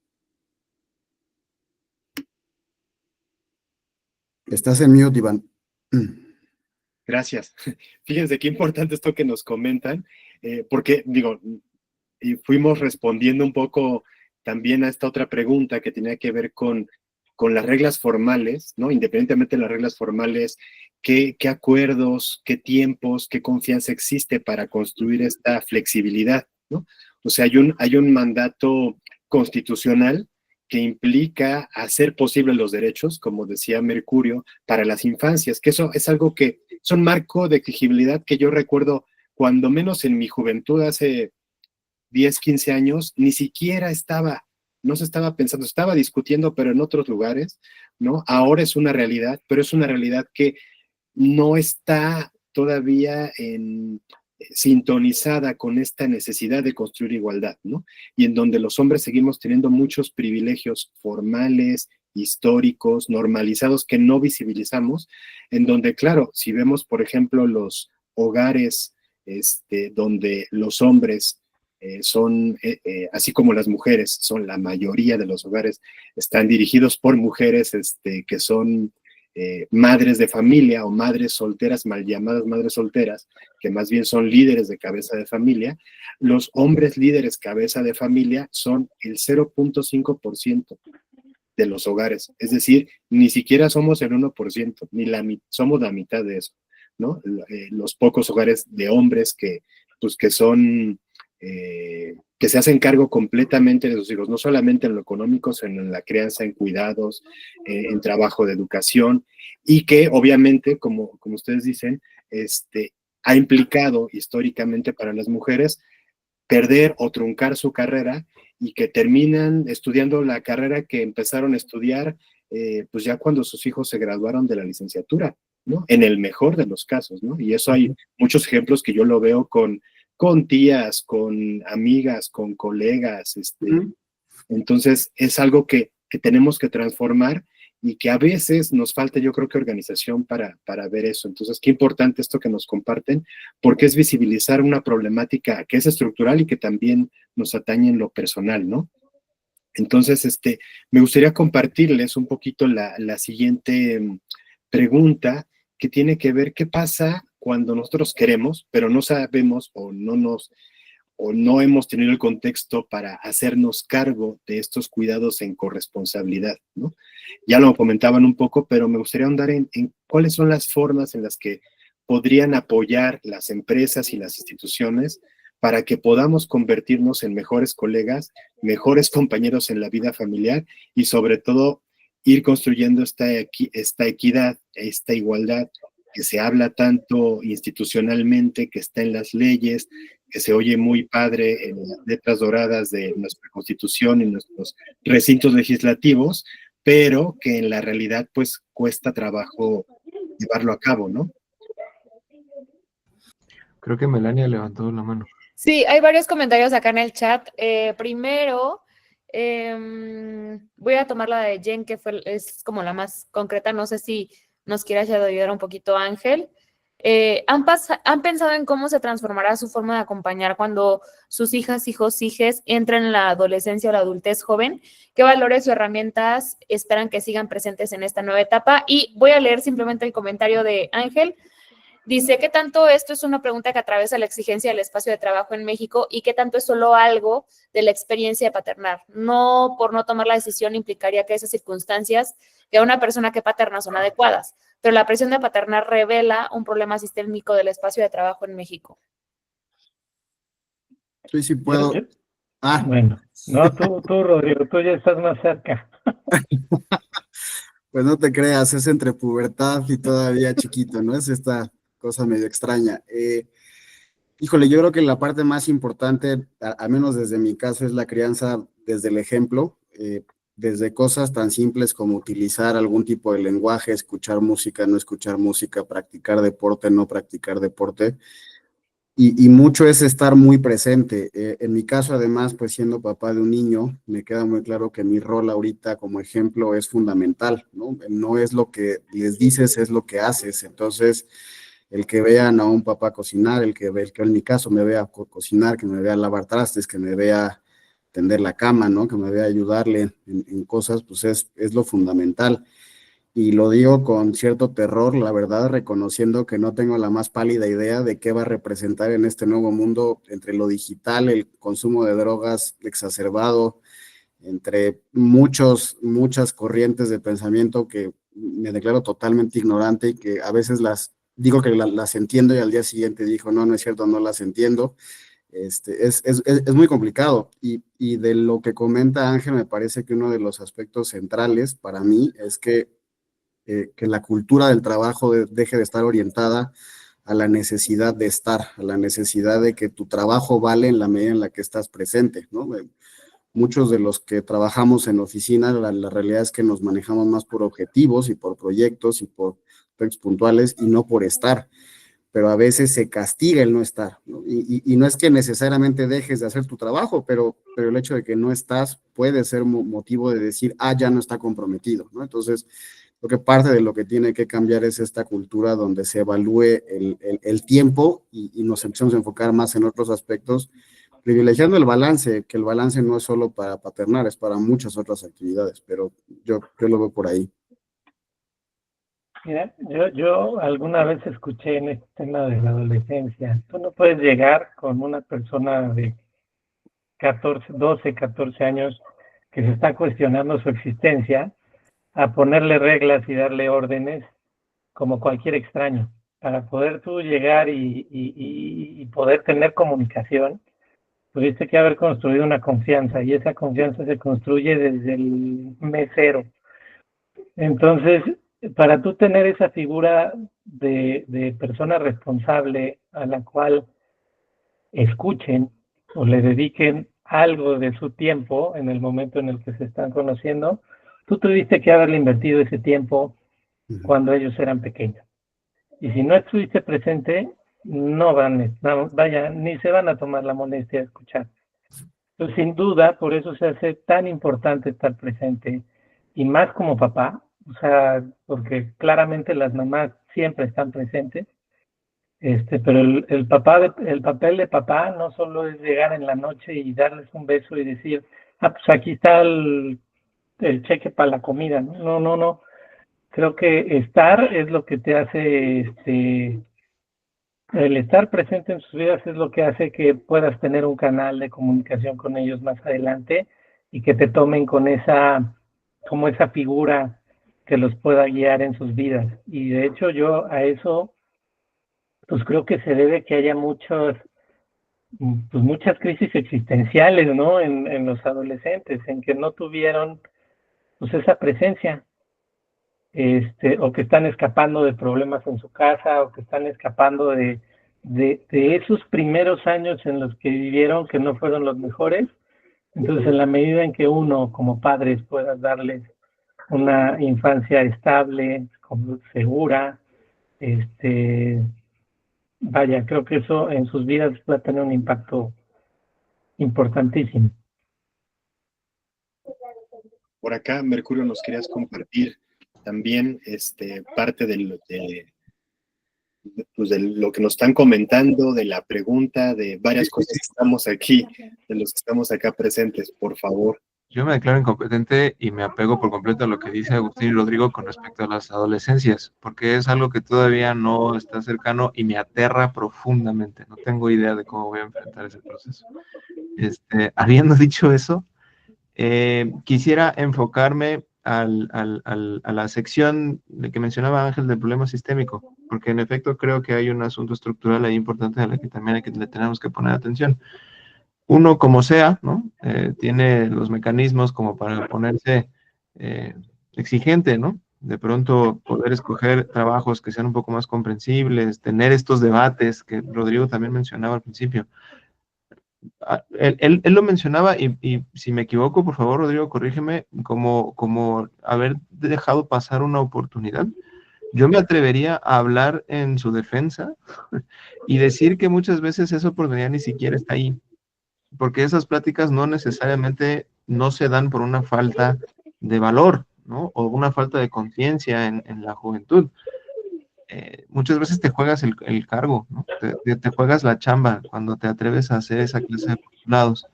C: Estás en mute, Iván.
B: Gracias. Fíjense qué importante esto que nos comentan, porque digo, y fuimos respondiendo un poco también a esta otra pregunta que tenía que ver con las reglas formales, ¿no? Independientemente de las reglas formales, ¿qué acuerdos, qué tiempos, qué confianza existe para construir esta flexibilidad, ¿no? O sea, hay un mandato constitucional que implica hacer posibles los derechos, como decía Mercurio, para las infancias, que eso es algo que es un marco de exigibilidad que yo recuerdo cuando menos en mi juventud, hace 10, 15 años, ni siquiera no se estaba pensando, estaba discutiendo, pero en otros lugares, ¿no? Ahora es una realidad, pero es una realidad que no está todavía sintonizada con esta necesidad de construir igualdad, ¿no? Y en donde los hombres seguimos teniendo muchos privilegios formales, históricos, normalizados que no visibilizamos, en donde, claro, si vemos, por ejemplo, los hogares donde los hombres son, así como las mujeres, son la mayoría de los hogares, están dirigidos por mujeres que son madres de familia o madres solteras, mal llamadas madres solteras, que más bien son líderes de cabeza de familia. Los hombres líderes cabeza de familia son el 0.5% de los hogares, es decir, ni siquiera somos el 1%, somos la mitad de eso, ¿no? Los pocos hogares de hombres pues, que son que se hacen cargo completamente de sus hijos, no solamente en lo económico, sino en la crianza, en cuidados, en trabajo de educación, y que obviamente, como ustedes dicen, ha implicado históricamente para las mujeres perder o truncar su carrera y que terminan estudiando la carrera que empezaron a estudiar pues ya cuando sus hijos se graduaron de la licenciatura, ¿no? En el mejor de los casos, ¿no? Y eso hay muchos ejemplos que yo lo veo con tías, con amigas, con colegas, entonces es algo que tenemos que transformar y que a veces nos falta, yo creo que organización para ver eso. Entonces, qué importante esto que nos comparten, porque es visibilizar una problemática que es estructural y que también nos atañe en lo personal, ¿no? Entonces, me gustaría compartirles un poquito la siguiente pregunta, que tiene que ver qué pasa cuando nosotros queremos, pero no sabemos o no hemos tenido el contexto para hacernos cargo de estos cuidados en corresponsabilidad, ¿no? Ya lo comentaban un poco, pero me gustaría ahondar en cuáles son las formas en las que podrían apoyar las empresas y las instituciones para que podamos convertirnos en mejores colegas, mejores compañeros en la vida familiar y sobre todo ir construyendo esta equidad, esta igualdad que se habla tanto institucionalmente, que está en las leyes, que se oye muy padre en las letras doradas de nuestra Constitución y nuestros recintos legislativos, pero que en la realidad pues cuesta trabajo llevarlo a cabo, ¿no?
D: Creo que Melania levantó la mano.
F: Sí, hay varios comentarios acá en el chat. Primero, voy a tomar la de Jen, que es como la más concreta. No sé si nos quieras ayudar un poquito, Ángel. ¿Han pensado en cómo se transformará su forma de acompañar cuando sus hijas, hijos, hijes entren en la adolescencia o la adultez joven? ¿Qué valores o herramientas esperan que sigan presentes en esta nueva etapa? Y voy a leer simplemente el comentario de Ángel. Dice, ¿qué tanto esto es una pregunta que atraviesa la exigencia del espacio de trabajo en México y qué tanto es solo algo de la experiencia de paternar? No, por no tomar la decisión implicaría que esas circunstancias que a una persona que paterna son adecuadas, pero la presión de paternar revela un problema sistémico del espacio de trabajo en México.
C: Sí, sí puedo.
E: Bueno, no, tú, Rodrigo, tú ya estás más cerca.
C: Pues no te creas, es entre pubertad y todavía chiquito, ¿no? Es esta cosa medio extraña. Híjole, yo creo que la parte más importante, al menos desde mi caso, es la crianza desde el ejemplo, desde cosas tan simples como utilizar algún tipo de lenguaje, escuchar música, no escuchar música, practicar deporte, no practicar deporte. Y mucho es estar muy presente. En mi caso, además, pues siendo papá de un niño, me queda muy claro que mi rol ahorita como ejemplo es fundamental, ¿no? No es lo que les dices, es lo que haces. Entonces, el que vean a un papá cocinar, el que en mi caso me vea cocinar, que me vea lavar trastes, que me vea tender la cama, ¿no? Que me vea ayudarle en cosas, pues es lo fundamental. Y lo digo con cierto terror, la verdad, reconociendo que no tengo la más pálida idea de qué va a representar en este nuevo mundo entre lo digital, el consumo de drogas exacerbado, entre muchas corrientes de pensamiento que me declaro totalmente ignorante y que a veces digo que las entiendo y al día siguiente digo, no es cierto, no las entiendo. Es muy complicado y de lo que comenta Ángel me parece que uno de los aspectos centrales para mí es que la cultura del trabajo deje de estar orientada a la necesidad de estar, a la necesidad de que tu trabajo vale en la medida en la que estás presente, ¿no? Muchos de los que trabajamos en oficina, la realidad es que nos manejamos más por objetivos y por proyectos y por aspectos puntuales y no por estar, pero a veces se castiga el no estar, ¿no? Y no es que necesariamente dejes de hacer tu trabajo, pero el hecho de que no estás puede ser motivo de decir, ya no está comprometido, ¿no? Entonces, creo que parte de lo que tiene que cambiar es esta cultura donde se evalúe el tiempo y nos empezamos a enfocar más en otros aspectos, privilegiando el balance, que el balance no es solo para paternar, es para muchas otras actividades, pero yo lo veo por ahí.
E: Mira, yo alguna vez escuché en este tema de la adolescencia, tú no puedes llegar con una persona de 12, 14 años que se está cuestionando su existencia a ponerle reglas y darle órdenes como cualquier extraño. Para poder tú llegar y poder tener comunicación, tuviste que haber construido una confianza y esa confianza se construye desde el mes cero. Entonces, para tú tener esa figura de persona responsable a la cual escuchen o le dediquen algo de su tiempo en el momento en el que se están conociendo, tú tuviste que haberle invertido ese tiempo cuando ellos eran pequeños. Y si no estuviste presente, ni se van a tomar la molestia de escuchar. Entonces, sin duda, por eso se hace tan importante estar presente, y más como papá, o sea, porque claramente las mamás siempre están presentes, pero el papel de papá no solo es llegar en la noche y darles un beso y decir, pues aquí está el cheque para la comida, ¿no? No. Creo que estar es lo que te hace, el estar presente en sus vidas es lo que hace que puedas tener un canal de comunicación con ellos más adelante y que te tomen como esa figura que los pueda guiar en sus vidas. Y de hecho yo a eso, pues creo que se debe que haya muchas crisis existenciales, ¿no? En los adolescentes, en que no tuvieron pues esa presencia. O que están escapando de problemas en su casa, o que están escapando de esos primeros años en los que vivieron que no fueron los mejores. Entonces, en la medida en que uno, como padres, pueda darles una infancia estable, segura, creo que eso en sus vidas va a tener un impacto importantísimo.
B: Por acá, Mercurio, nos querías compartir también parte de lo que nos están comentando, de la pregunta, de varias cosas que estamos aquí, de los que estamos acá presentes, por favor.
D: Yo me declaro incompetente y me apego por completo a lo que dice Agustín y Rodrigo con respecto a las adolescencias, porque es algo que todavía no está cercano y me aterra profundamente. No tengo idea de cómo voy a enfrentar ese proceso. Habiendo dicho eso, quisiera enfocarme a la sección de que mencionaba Ángel del problema sistémico, porque en efecto creo que hay un asunto estructural ahí importante a la que también le tenemos que poner atención. Uno, como sea, ¿no? Tiene los mecanismos como para ponerse exigente, ¿no? De pronto poder escoger trabajos que sean un poco más comprensibles, tener estos debates que Rodrigo también mencionaba al principio. Él lo mencionaba y si me equivoco, por favor, Rodrigo, corrígeme, como haber dejado pasar una oportunidad. Yo me atrevería a hablar en su defensa y decir que muchas veces esa oportunidad ni siquiera está ahí, porque esas pláticas no necesariamente no se dan por una falta de valor, ¿no? O una falta de conciencia en la juventud. Muchas veces te juegas el cargo, ¿no? Te juegas la chamba cuando te atreves a hacer esa clase de postulados,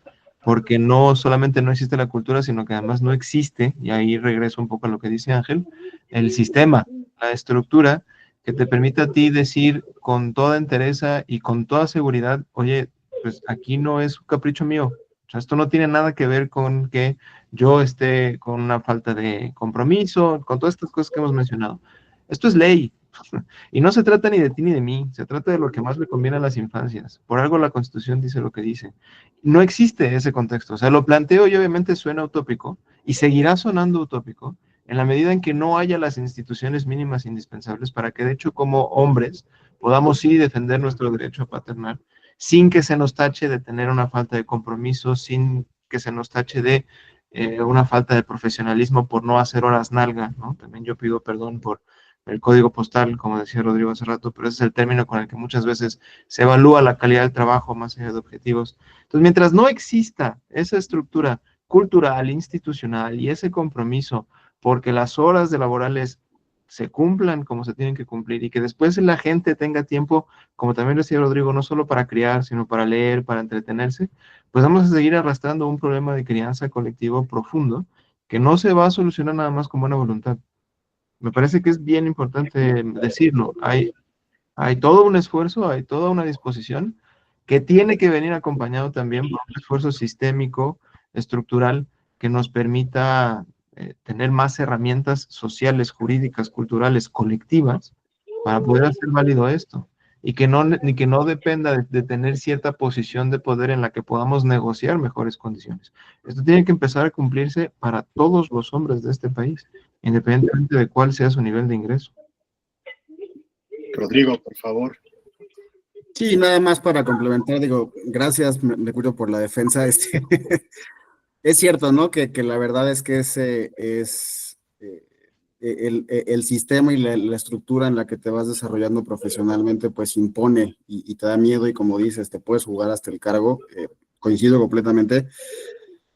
D: porque no solamente no existe la cultura, sino que además no existe, y ahí regreso un poco a lo que dice Ángel, el sistema, la estructura que te permite a ti decir con toda entereza y con toda seguridad, oye, pues aquí no es un capricho mío, o sea, esto no tiene nada que ver con que yo esté con una falta de compromiso, con todas estas cosas que hemos mencionado. Esto es ley. Y no se trata ni de ti ni de mí, se trata de lo que más le conviene a las infancias. Por algo la Constitución dice lo que dice. No existe ese contexto. O sea, lo planteo y obviamente suena utópico y seguirá sonando utópico en la medida en que no haya las instituciones mínimas indispensables para que, de hecho, como hombres, podamos sí defender nuestro derecho a paternar sin que se nos tache de tener una falta de compromiso, sin que se nos tache de una falta de profesionalismo por no hacer horas nalga, ¿no? También yo pido perdón por el código postal, como decía Rodrigo hace rato, pero ese es el término con el que muchas veces se evalúa la calidad del trabajo más allá de objetivos. Entonces, mientras no exista esa estructura cultural, institucional y ese compromiso porque las horas laborales se cumplan como se tienen que cumplir y que después la gente tenga tiempo, como también decía Rodrigo, no solo para criar, sino para leer, para entretenerse, pues vamos a seguir arrastrando un problema de crianza colectivo profundo que no se va a solucionar nada más con buena voluntad. Me parece que es bien importante decirlo. Hay todo un esfuerzo, hay toda una disposición que tiene que venir acompañado también por un esfuerzo sistémico, estructural, que nos permita tener más herramientas sociales, jurídicas, culturales, colectivas, para poder hacer válido esto. Y que no dependa de tener cierta posición de poder en la que podamos negociar mejores condiciones. Esto tiene que empezar a cumplirse para todos los hombres de este país, independientemente de cuál sea su nivel de ingreso.
B: Rodrigo, por favor.
C: Sí, nada más para complementar, digo, gracias, Mercurio, por la defensa. Es cierto, ¿no? Que la verdad es que el sistema y la estructura en la que te vas desarrollando profesionalmente, pues impone y te da miedo y como dices, te puedes jugar hasta el cargo. Coincido completamente.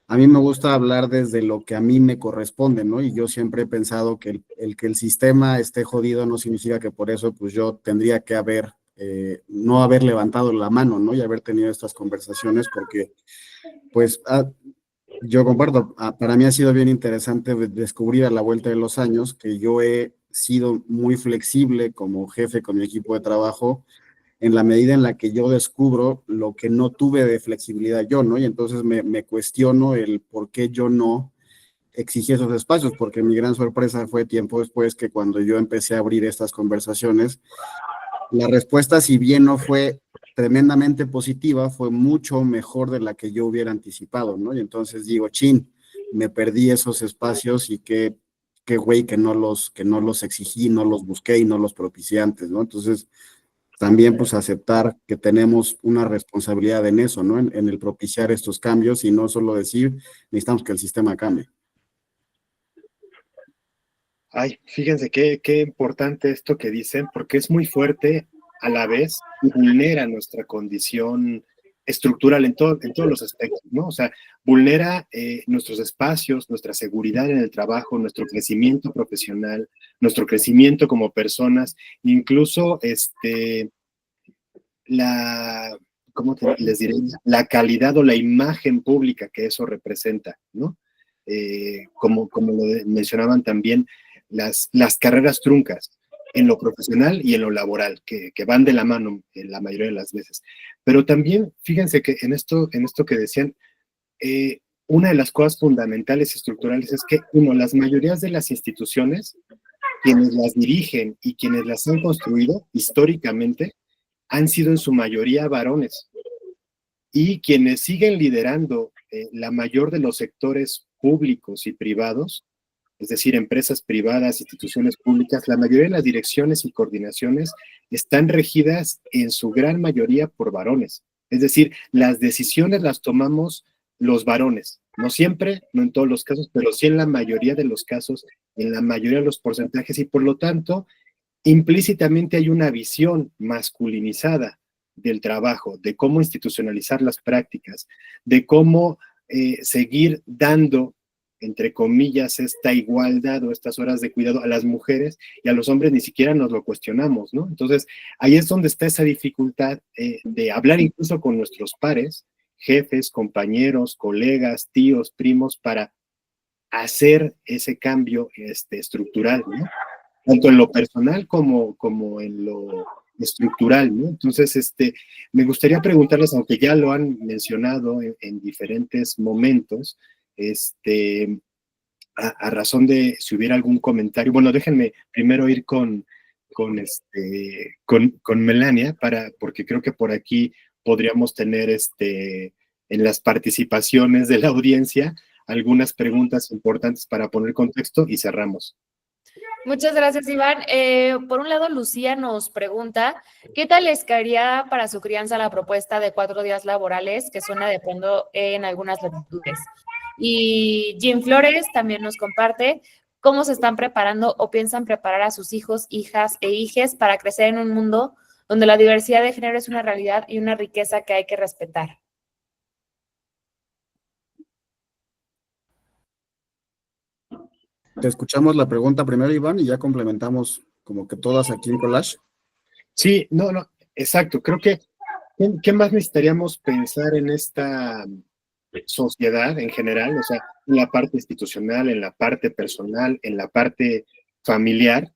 C: A mí me gusta hablar desde lo que a mí me corresponde, ¿no? Y yo siempre he pensado que el que el sistema esté jodido no significa que por eso pues yo tendría que no haber levantado la mano, ¿no? Y haber tenido estas conversaciones porque pues yo comparto, para mí ha sido bien interesante descubrir a la vuelta de los años que yo he sido muy flexible como jefe con mi equipo de trabajo en la medida en la que yo descubro lo que no tuve de flexibilidad yo, ¿no? Y entonces me cuestiono el por qué yo no exigí esos espacios, porque mi gran sorpresa fue tiempo después que cuando yo empecé a abrir estas conversaciones, la respuesta, si bien no fue tremendamente positiva, fue mucho mejor de la que yo hubiera anticipado, ¿no? Y entonces digo, chin, me perdí esos espacios y qué güey que no los exigí, no los busqué y no los propicié antes, ¿no? Entonces, también pues aceptar que tenemos una responsabilidad en eso, ¿no? En el propiciar estos cambios y no solo decir, necesitamos que el sistema cambie.
B: Ay, fíjense qué importante esto que dicen, porque es muy fuerte a la vez y vulnera nuestra condición estructural en todos los aspectos, ¿no? O sea, vulnera nuestros espacios, nuestra seguridad en el trabajo, nuestro crecimiento profesional, nuestro crecimiento como personas, incluso les diré? La calidad o la imagen pública que eso representa, ¿no? Como lo mencionaban también, las carreras truncas en lo profesional y en lo laboral, que van de la mano en la mayoría de las veces. Pero también, fíjense que en esto que decían, una de las cosas fundamentales y estructurales es que, las mayorías de las instituciones, quienes las dirigen y quienes las han construido históricamente, han sido en su mayoría varones. Y quienes siguen liderando la mayor de los sectores públicos y privados, es decir, empresas privadas, instituciones públicas, la mayoría de las direcciones y coordinaciones están regidas en su gran mayoría por varones. Es decir, las decisiones las tomamos los varones. No siempre, no en todos los casos, pero sí en la mayoría de los casos, en la mayoría de los porcentajes, y por lo tanto, implícitamente hay una visión masculinizada del trabajo, de cómo institucionalizar las prácticas, de cómo seguir dando, entre comillas, esta igualdad o estas horas de cuidado a las mujeres, y a los hombres ni siquiera nos lo cuestionamos, ¿no? Entonces, ahí es donde está esa dificultad de hablar incluso con nuestros pares, jefes, compañeros, colegas, tíos, primos, para hacer ese cambio estructural, ¿no? Tanto en lo personal como en lo estructural, ¿no? Entonces, me gustaría preguntarles, aunque ya lo han mencionado en diferentes momentos, a razón de si hubiera algún comentario. Bueno, déjenme primero ir con Melania, porque creo que por aquí podríamos tener en las participaciones de la audiencia algunas preguntas importantes para poner contexto y cerramos.
F: Muchas gracias, Iván. Por un lado, Lucía nos pregunta, ¿qué tal les caería para su crianza la propuesta de 4 días laborales que suena de fondo en algunas latitudes? Y Jim Flores también nos comparte cómo se están preparando o piensan preparar a sus hijos, hijas e hijes para crecer en un mundo donde la diversidad de género es una realidad y una riqueza que hay que respetar.
C: Te escuchamos la pregunta primero, Iván, y ya complementamos como que todas aquí en collage.
B: Sí, no, exacto. Creo que, ¿qué más necesitaríamos pensar en esta sociedad en general? O sea, en la parte institucional, en la parte personal, en la parte familiar,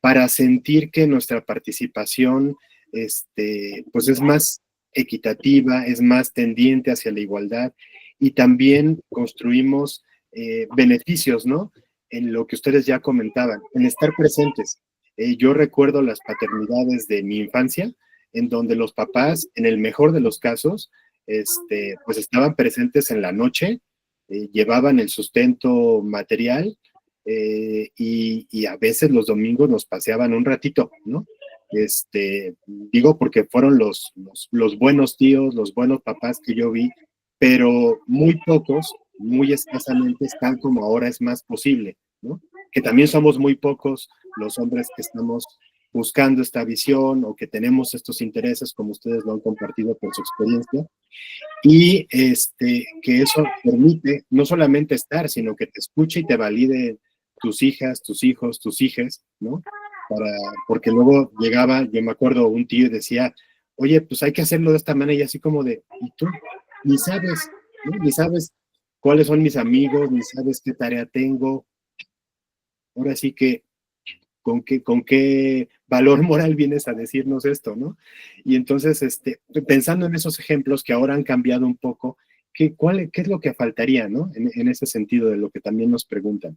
B: para sentir que nuestra participación, pues es más equitativa, es más tendiente hacia la igualdad, y también construimos beneficios, ¿no? En lo que ustedes ya comentaban, en estar presentes. Yo recuerdo las paternidades de mi infancia, en donde los papás, en el mejor de los casos, pues estaban presentes en la noche, llevaban el sustento material, y a veces los domingos nos paseaban un ratito, ¿no? Digo porque fueron los buenos tíos, los buenos papás que yo vi, pero muy pocos, muy escasamente están como ahora es más posible, ¿no? Que también somos muy pocos los hombres que estamos buscando esta visión o que tenemos estos intereses, como ustedes lo han compartido por su experiencia, y que eso permite no solamente estar, sino que te escuche y te valide tus hijas, tus hijos, tus hijas, ¿no? Porque luego llegaba, yo me acuerdo, un tío y decía, oye, pues hay que hacerlo de esta manera, y así como de, ¿y tú? Ni sabes, ¿no? Ni sabes cuáles son mis amigos, ni sabes qué tarea tengo. Ahora sí que, ¿con qué valor moral vienes a decirnos esto, no? Y entonces, pensando en esos ejemplos que ahora han cambiado un poco, ¿qué es lo que faltaría, no? En ese sentido de lo que también nos preguntan.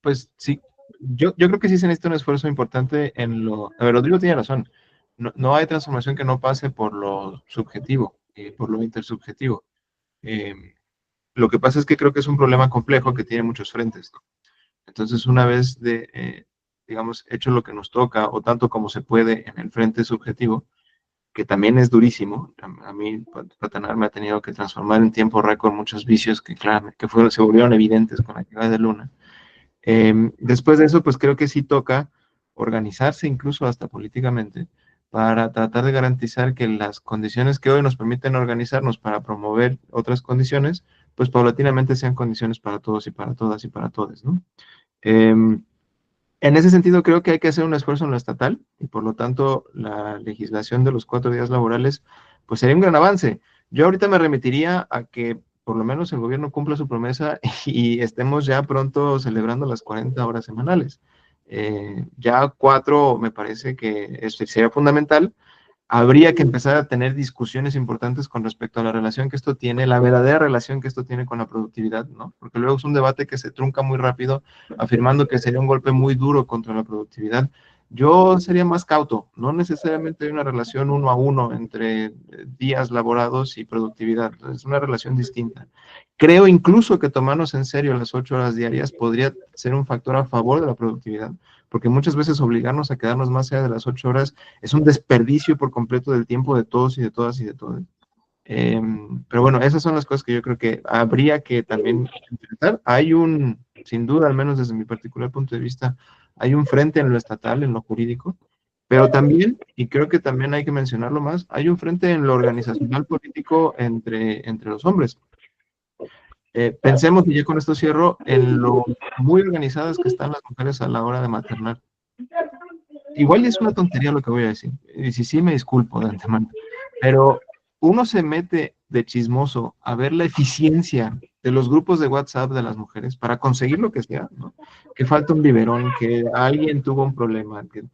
D: Pues sí, yo creo que sí se necesita un esfuerzo importante en lo... A ver, Rodrigo tiene razón. No hay transformación que no pase por lo subjetivo, por lo intersubjetivo. Lo que pasa es que creo que es un problema complejo que tiene muchos frentes, ¿no? Entonces, una vez digamos, hecho lo que nos toca, o tanto como se puede en el frente subjetivo, que también es durísimo, a mí, Patanar me ha tenido que transformar en tiempo récord muchos vicios que, claro, se volvieron evidentes con la llegada de Luna. Después de eso, pues creo que sí toca organizarse incluso hasta políticamente para tratar de garantizar que las condiciones que hoy nos permiten organizarnos para promover otras condiciones, pues paulatinamente sean condiciones para todos y para todas y para todos, ¿no? En ese sentido, creo que hay que hacer un esfuerzo en lo estatal y por lo tanto la legislación de los 4 días laborales, pues sería un gran avance. Yo ahorita me remitiría a que por lo menos el gobierno cumpla su promesa y estemos ya pronto celebrando las 40 horas semanales. Ya 4 me parece que sería fundamental. Habría que empezar a tener discusiones importantes con respecto a la relación que esto tiene, la verdadera relación que esto tiene con la productividad, ¿no? Porque luego es un debate que se trunca muy rápido, afirmando que sería un golpe muy duro contra la productividad. Yo sería más cauto, no necesariamente hay una relación 1 a 1 entre días laborados y productividad, es una relación distinta. Creo incluso que tomarnos en serio las 8 horas diarias podría ser un factor a favor de la productividad, porque muchas veces obligarnos a quedarnos más allá de las 8 horas es un desperdicio por completo del tiempo de todos y de todas y de todos. Pero bueno, esas son las cosas que yo creo que habría que también enfrentar. Sin duda, al menos desde mi particular punto de vista, hay un frente en lo estatal, en lo jurídico, pero también, y creo que también hay que mencionarlo más, hay un frente en lo organizacional político entre los hombres. Pensemos, y ya con esto cierro, en lo muy organizadas que están las mujeres a la hora de maternar. Igual es una tontería lo que voy a decir, y si sí me disculpo de antemano, pero uno se mete de chismoso a ver la eficiencia de los grupos de WhatsApp de las mujeres para conseguir lo que sea, ¿no? Que falta un biberón, que alguien tuvo un problema, que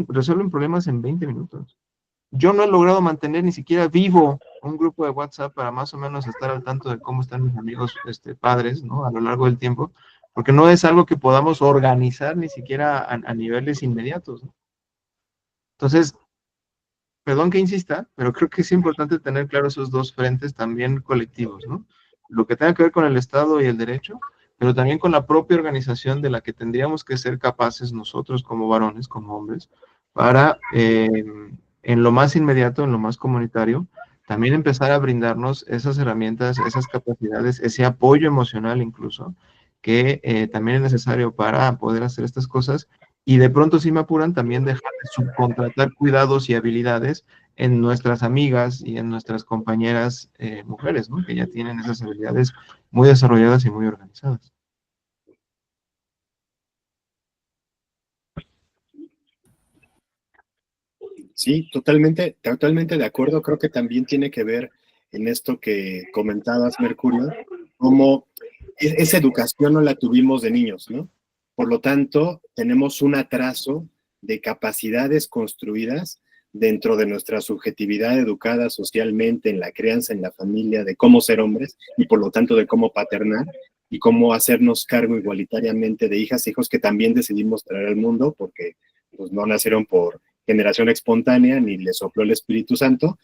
D: resuelven problemas en 20 minutos. Yo no he logrado mantener ni siquiera vivo un grupo de WhatsApp para más o menos estar al tanto de cómo están mis amigos padres, ¿no? A lo largo del tiempo, porque no es algo que podamos organizar ni siquiera a niveles inmediatos, ¿no? Entonces, perdón que insista, pero creo que es importante tener claro esos dos frentes también colectivos, ¿no? Lo que tenga que ver con el Estado y el derecho, pero también con la propia organización de la que tendríamos que ser capaces nosotros como varones, como hombres, para en lo más inmediato, en lo más comunitario, también empezar a brindarnos esas herramientas, esas capacidades, ese apoyo emocional incluso, que también es necesario para poder hacer estas cosas. Y de pronto, si me apuran, también dejar de subcontratar cuidados y habilidades en nuestras amigas y en nuestras compañeras mujeres, ¿no? Que ya tienen esas habilidades muy desarrolladas y muy organizadas.
B: Sí, totalmente de acuerdo. Creo que también tiene que ver en esto que comentabas, Mercurio, como esa educación no la tuvimos de niños, ¿no? Por lo tanto, tenemos un atraso de capacidades construidas dentro de nuestra subjetividad educada socialmente, en la crianza, en la familia, de cómo ser hombres y por lo tanto de cómo paternar y cómo hacernos cargo igualitariamente de hijas e hijos que también decidimos traer al mundo porque pues, no nacieron por generación espontánea, ni le sopló el Espíritu Santo,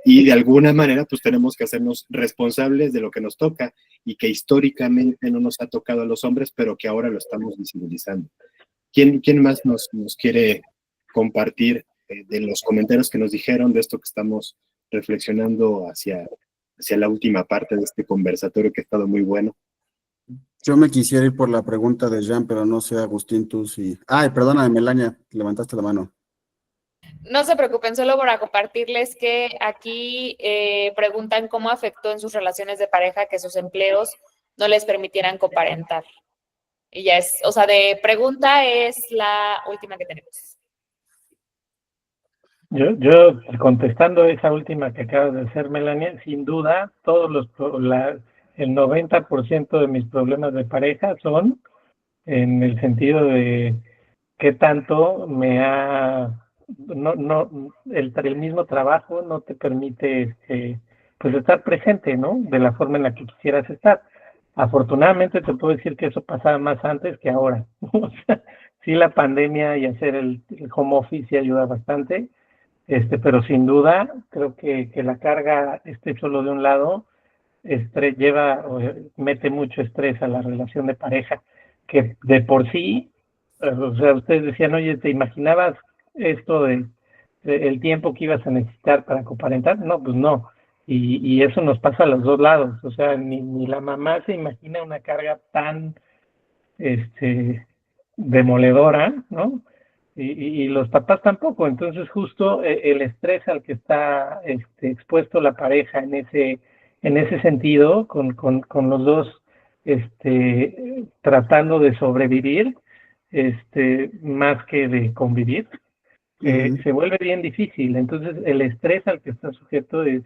B: y de alguna manera pues tenemos que hacernos responsables de lo que nos toca, y que históricamente no nos ha tocado a los hombres, pero que ahora lo estamos visibilizando. ¿Quién más nos quiere compartir de los comentarios que nos dijeron de esto que estamos reflexionando hacia la última parte de este conversatorio que ha estado muy bueno?
C: Yo me quisiera ir por la pregunta de Jean, pero no sé, Agustín, tú sí. Ay, perdóname, Melania, levantaste la mano.
F: No se preocupen, solo para compartirles que aquí preguntan cómo afectó en sus relaciones de pareja que sus empleos no les permitieran coparentar. Y ya es, o sea, de pregunta es la última que tenemos.
E: Yo contestando esa última que acabas de hacer, Melania, sin duda, el 90% de mis problemas de pareja son en el sentido de qué tanto el mismo trabajo no te permite pues estar presente, ¿no? De la forma en la que quisieras estar. Afortunadamente te puedo decir que eso pasaba más antes que ahora. O sea, sí, la pandemia y hacer el home office ayuda bastante, pero sin duda creo que la carga solo de un lado mete mucho estrés a la relación de pareja, que de por sí, o sea, ustedes decían, oye, ¿te imaginabas esto de el tiempo que ibas a necesitar para coparentar? No, pues no. Y eso nos pasa a los dos lados. O sea, ni la mamá se imagina una carga tan demoledora, ¿no? Y los papás tampoco. Entonces, justo el estrés al que está expuesto la pareja en ese sentido, con los dos tratando de sobrevivir, más que de convivir, se vuelve bien difícil. Entonces, el estrés al que está sujeto es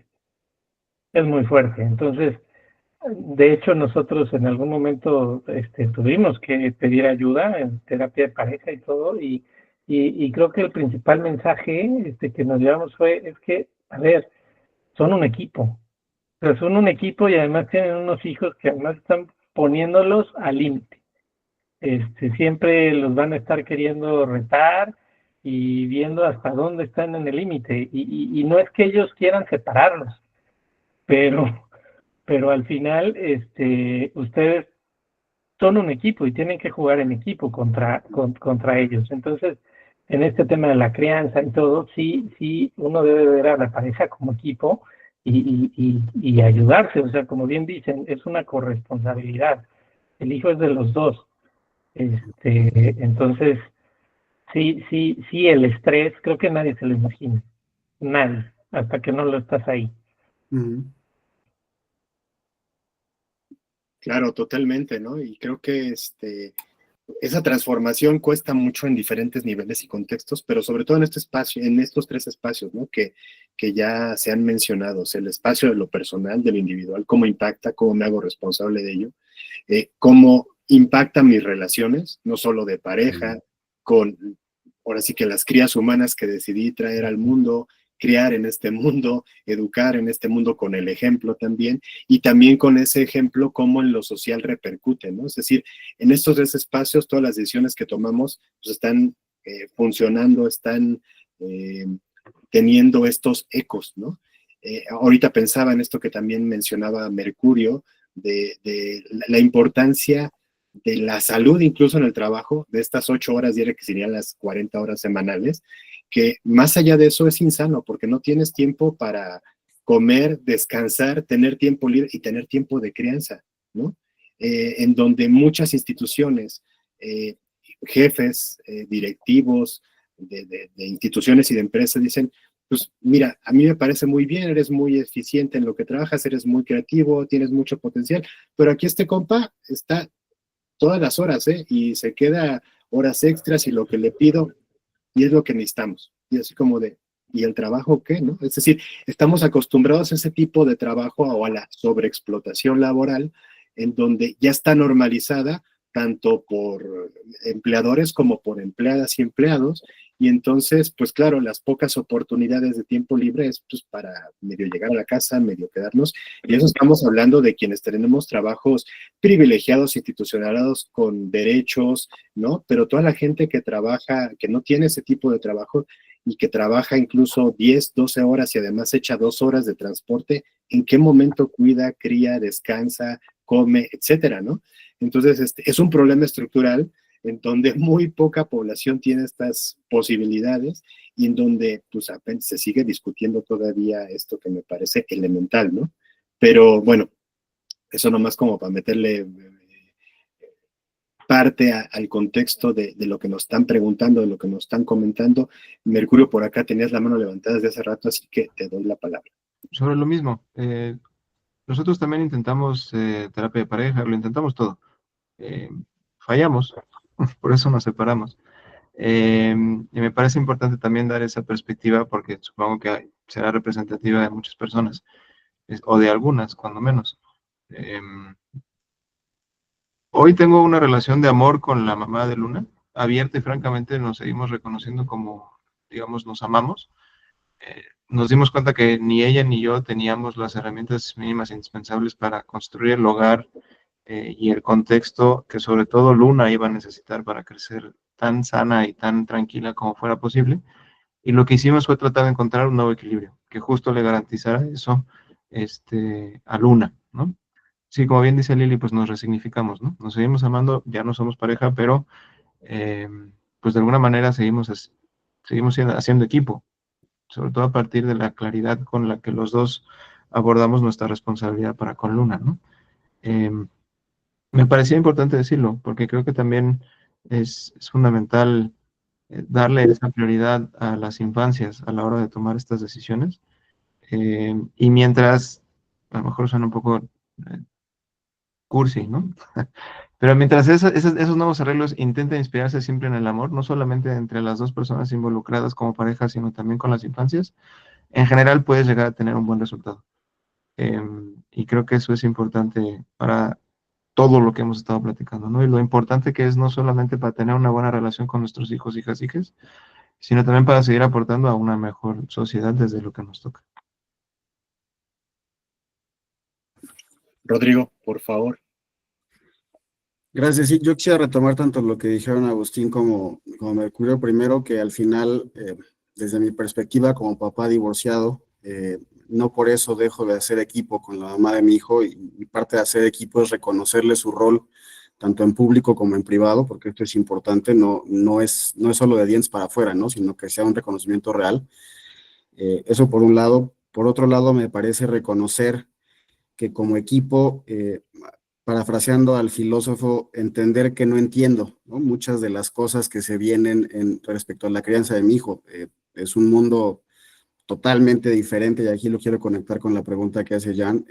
E: muy fuerte. Entonces, de hecho, nosotros en algún momento tuvimos que pedir ayuda en terapia de pareja y todo, y creo que el principal mensaje que nos llevamos es que, a ver, son un equipo. O sea, son un equipo y además tienen unos hijos que además están poniéndolos al límite. Siempre los van a estar queriendo retar y viendo hasta dónde están en el límite. Y no es que ellos quieran separarlos, pero al final ustedes son un equipo y tienen que jugar en equipo contra ellos. Entonces, en este tema de la crianza y todo, sí, uno debe ver a la pareja como equipo y ayudarse. O sea, como bien dicen, es una corresponsabilidad. El hijo es de los dos. Entonces, sí, el estrés, creo que nadie se lo imagina. Nadie, hasta que no lo estás ahí.
B: Claro, totalmente, ¿no? Y creo que esa transformación cuesta mucho en diferentes niveles y contextos, pero sobre todo en este espacio, en estos tres espacios, ¿no? Que ya se han mencionado, o sea, el espacio de lo personal, de lo individual, cómo impacta, cómo me hago responsable de ello, cómo impacta mis relaciones, no solo de pareja, ahora sí que las crías humanas que decidí traer al mundo, criar en este mundo, educar en este mundo con el ejemplo también, y también con ese ejemplo cómo en lo social repercute, ¿no? Es decir, en estos tres espacios todas las decisiones que tomamos pues están funcionando, están teniendo estos ecos, ¿no? Ahorita pensaba en esto que también mencionaba Mercurio, de la importancia de la salud incluso en el trabajo, de estas 8 horas diarias que serían las 40 horas semanales, que más allá de eso es insano porque no tienes tiempo para comer, descansar, tener tiempo libre y tener tiempo de crianza, ¿no? En donde muchas instituciones, jefes, directivos de instituciones y de empresas dicen, pues mira, a mí me parece muy bien, eres muy eficiente en lo que trabajas, eres muy creativo, tienes mucho potencial, pero aquí este compa está todas las horas, y se queda horas extras y lo que le pido, y es lo que necesitamos. Y así como ¿y el trabajo qué, no? Es decir, estamos acostumbrados a ese tipo de trabajo o a la sobreexplotación laboral, en donde ya está normalizada tanto por empleadores como por empleadas y empleados, y entonces, pues claro, las pocas oportunidades de tiempo libre es pues para medio llegar a la casa, medio quedarnos, y eso estamos hablando de quienes tenemos trabajos privilegiados, institucionalizados, con derechos, ¿no? Pero toda la gente que trabaja, que no tiene ese tipo de trabajo y que trabaja incluso 10, 12 horas y además echa 2 horas de transporte, ¿en qué momento cuida, cría, descansa, come, etcétera, ¿no? Entonces, es un problema estructural en donde muy poca población tiene estas posibilidades y en donde pues apenas se sigue discutiendo todavía esto que me parece elemental, ¿no? Pero bueno, eso nomás como para meterle parte al contexto de lo que nos están preguntando, de lo que nos están comentando. Mercurio, por acá tenías la mano levantada desde hace rato, así que te doy la palabra.
D: Sobre lo mismo, nosotros también intentamos terapia de pareja, lo intentamos todo. Fallamos, por eso nos separamos. Y me parece importante también dar esa perspectiva porque supongo que será representativa de muchas personas, o de algunas, cuando menos. Hoy tengo una relación de amor con la mamá de Luna, abierta y francamente nos seguimos reconociendo como, digamos, nos amamos. Nos dimos cuenta que ni ella ni yo teníamos las herramientas mínimas indispensables para construir el hogar y el contexto que sobre todo Luna iba a necesitar para crecer tan sana y tan tranquila como fuera posible. Y lo que hicimos fue tratar de encontrar un nuevo equilibrio que justo le garantizara eso a Luna, ¿no? Sí, como bien dice Lili, pues nos resignificamos, ¿no? Nos seguimos amando, ya no somos pareja, pero eh, pues de alguna manera seguimos haciendo equipo, sobre todo a partir de la claridad con la que los dos abordamos nuestra responsabilidad para con Luna, ¿no? Eh, Me parecía importante decirlo, porque creo que también es fundamental darle esa prioridad a las infancias a la hora de tomar estas decisiones. Y mientras, a lo mejor suena un poco cursi, ¿no? Pero mientras esos nuevos arreglos intenten inspirarse siempre en el amor, no solamente entre las dos personas involucradas como pareja, sino también con las infancias, en general puedes llegar a tener un buen resultado. Y creo que eso es importante para todo lo que hemos estado platicando, ¿no? Y lo importante que es no solamente para tener una buena relación con nuestros hijos, hijas, hijes, sino también para seguir aportando a una mejor sociedad desde lo que nos toca.
B: Rodrigo, por favor.
C: Gracias. Sí, yo quisiera retomar tanto lo que dijeron Agustín como Mercurio. Primero, que al final, desde mi perspectiva como papá divorciado, no por eso dejo de hacer equipo con la mamá de mi hijo, y parte de hacer equipo es reconocerle su rol tanto en público como en privado, porque esto es importante, no es solo de dientes para afuera, ¿no? Sino que sea un reconocimiento real. Eso por un lado. Por otro lado, me parece reconocer que como equipo, parafraseando al filósofo, entender que no entiendo, ¿no? Muchas de las cosas que se vienen respecto a la crianza de mi hijo. Es un mundo totalmente diferente, y aquí lo quiero conectar con la pregunta que hace Jan.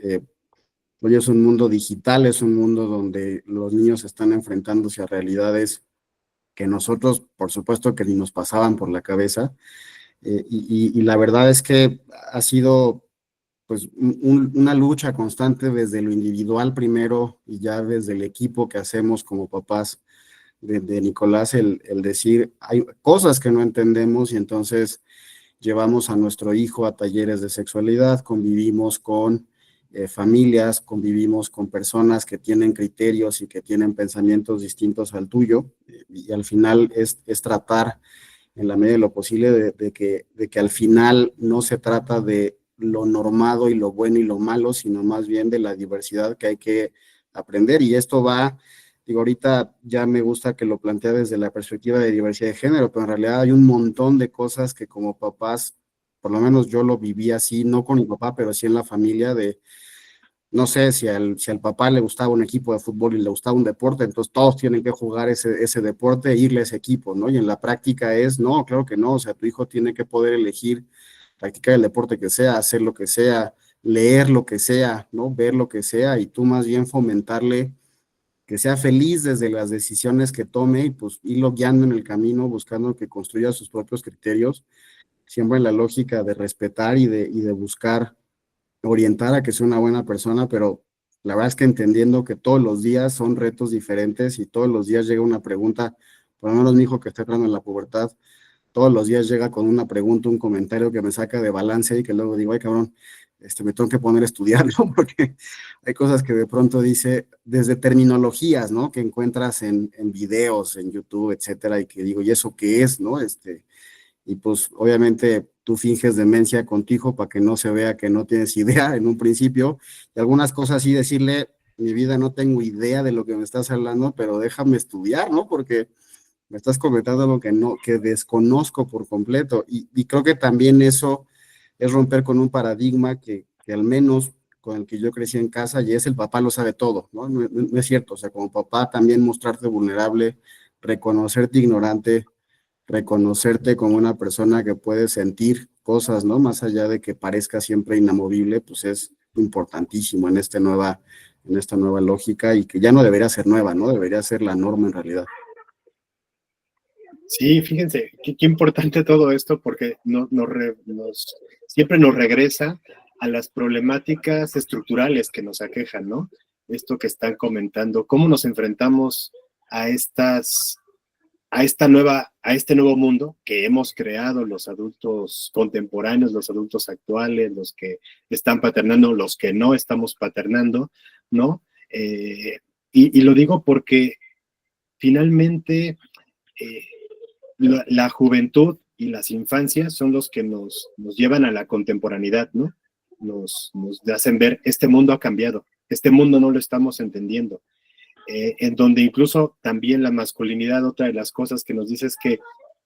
C: Hoy es un mundo digital, es un mundo donde los niños están enfrentándose a realidades que nosotros, por supuesto, que ni nos pasaban por la cabeza. Y la verdad es que ha sido pues una lucha constante desde lo individual primero y ya desde el equipo que hacemos como papás de Nicolás, el decir, hay cosas que no entendemos y entonces llevamos a nuestro hijo a talleres de sexualidad, convivimos con familias, convivimos con personas que tienen criterios y que tienen pensamientos distintos al tuyo, y al final es tratar en la medida de lo posible de que al final no se trata de lo normado y lo bueno y lo malo, sino más bien de la diversidad que hay que aprender. Y esto va, digo, ahorita ya me gusta que lo plantea desde la perspectiva de diversidad de género, pero en realidad hay un montón de cosas que como papás, por lo menos yo lo viví así, no con mi papá, pero sí en la familia, de no sé, si al papá le gustaba un equipo de fútbol y le gustaba un deporte, entonces todos tienen que jugar ese deporte e irle a ese equipo, ¿no? Y en la práctica no, claro que no, o sea, tu hijo tiene que poder elegir practicar el deporte que sea, hacer lo que sea, leer lo que sea, ¿no? Ver lo que sea, y tú más bien fomentarle que sea feliz desde las decisiones que tome y pues irlo guiando en el camino, buscando que construya sus propios criterios, siempre en la lógica de respetar y de buscar orientar a que sea una buena persona, pero la verdad es que entendiendo que todos los días son retos diferentes y todos los días llega una pregunta. Por lo menos mi hijo, que está entrando en la pubertad, todos los días llega con una pregunta, un comentario que me saca de balance y que luego digo, ay cabrón, me tengo que poner a estudiar, ¿no? Porque hay cosas que de pronto dice, desde terminologías, ¿no? Que encuentras en videos, en YouTube, etcétera, y que digo, ¿y eso qué es, no? Y pues obviamente tú finges demencia con tu hijo para que no se vea que no tienes idea en un principio, y algunas cosas sí decirle, mi vida no tengo idea de lo que me estás hablando, pero déjame estudiar, ¿no? Porque me estás comentando algo que desconozco por completo. Y creo que también eso es romper con un paradigma que al menos con el que yo crecí en casa, y es el papá lo sabe todo, ¿no? No es cierto, o sea, como papá también mostrarte vulnerable, reconocerte ignorante, reconocerte como una persona que puede sentir cosas, ¿no? Más allá de que parezca siempre inamovible, pues es importantísimo en esta nueva lógica, y que ya no debería ser nueva, ¿no? Debería ser la norma en realidad.
B: Sí, fíjense, qué importante todo esto porque siempre nos regresa a las problemáticas estructurales que nos aquejan, ¿no? Esto que están comentando, cómo nos enfrentamos a a este nuevo mundo que hemos creado los adultos contemporáneos, los adultos actuales, los que están paternando, los que no estamos paternando, ¿no? Y lo digo porque finalmente la juventud y las infancias son los que nos llevan a la contemporaneidad, ¿no? Nos hacen ver, este mundo ha cambiado, este mundo no lo estamos entendiendo. En donde incluso también la masculinidad, otra de las cosas que nos dice es que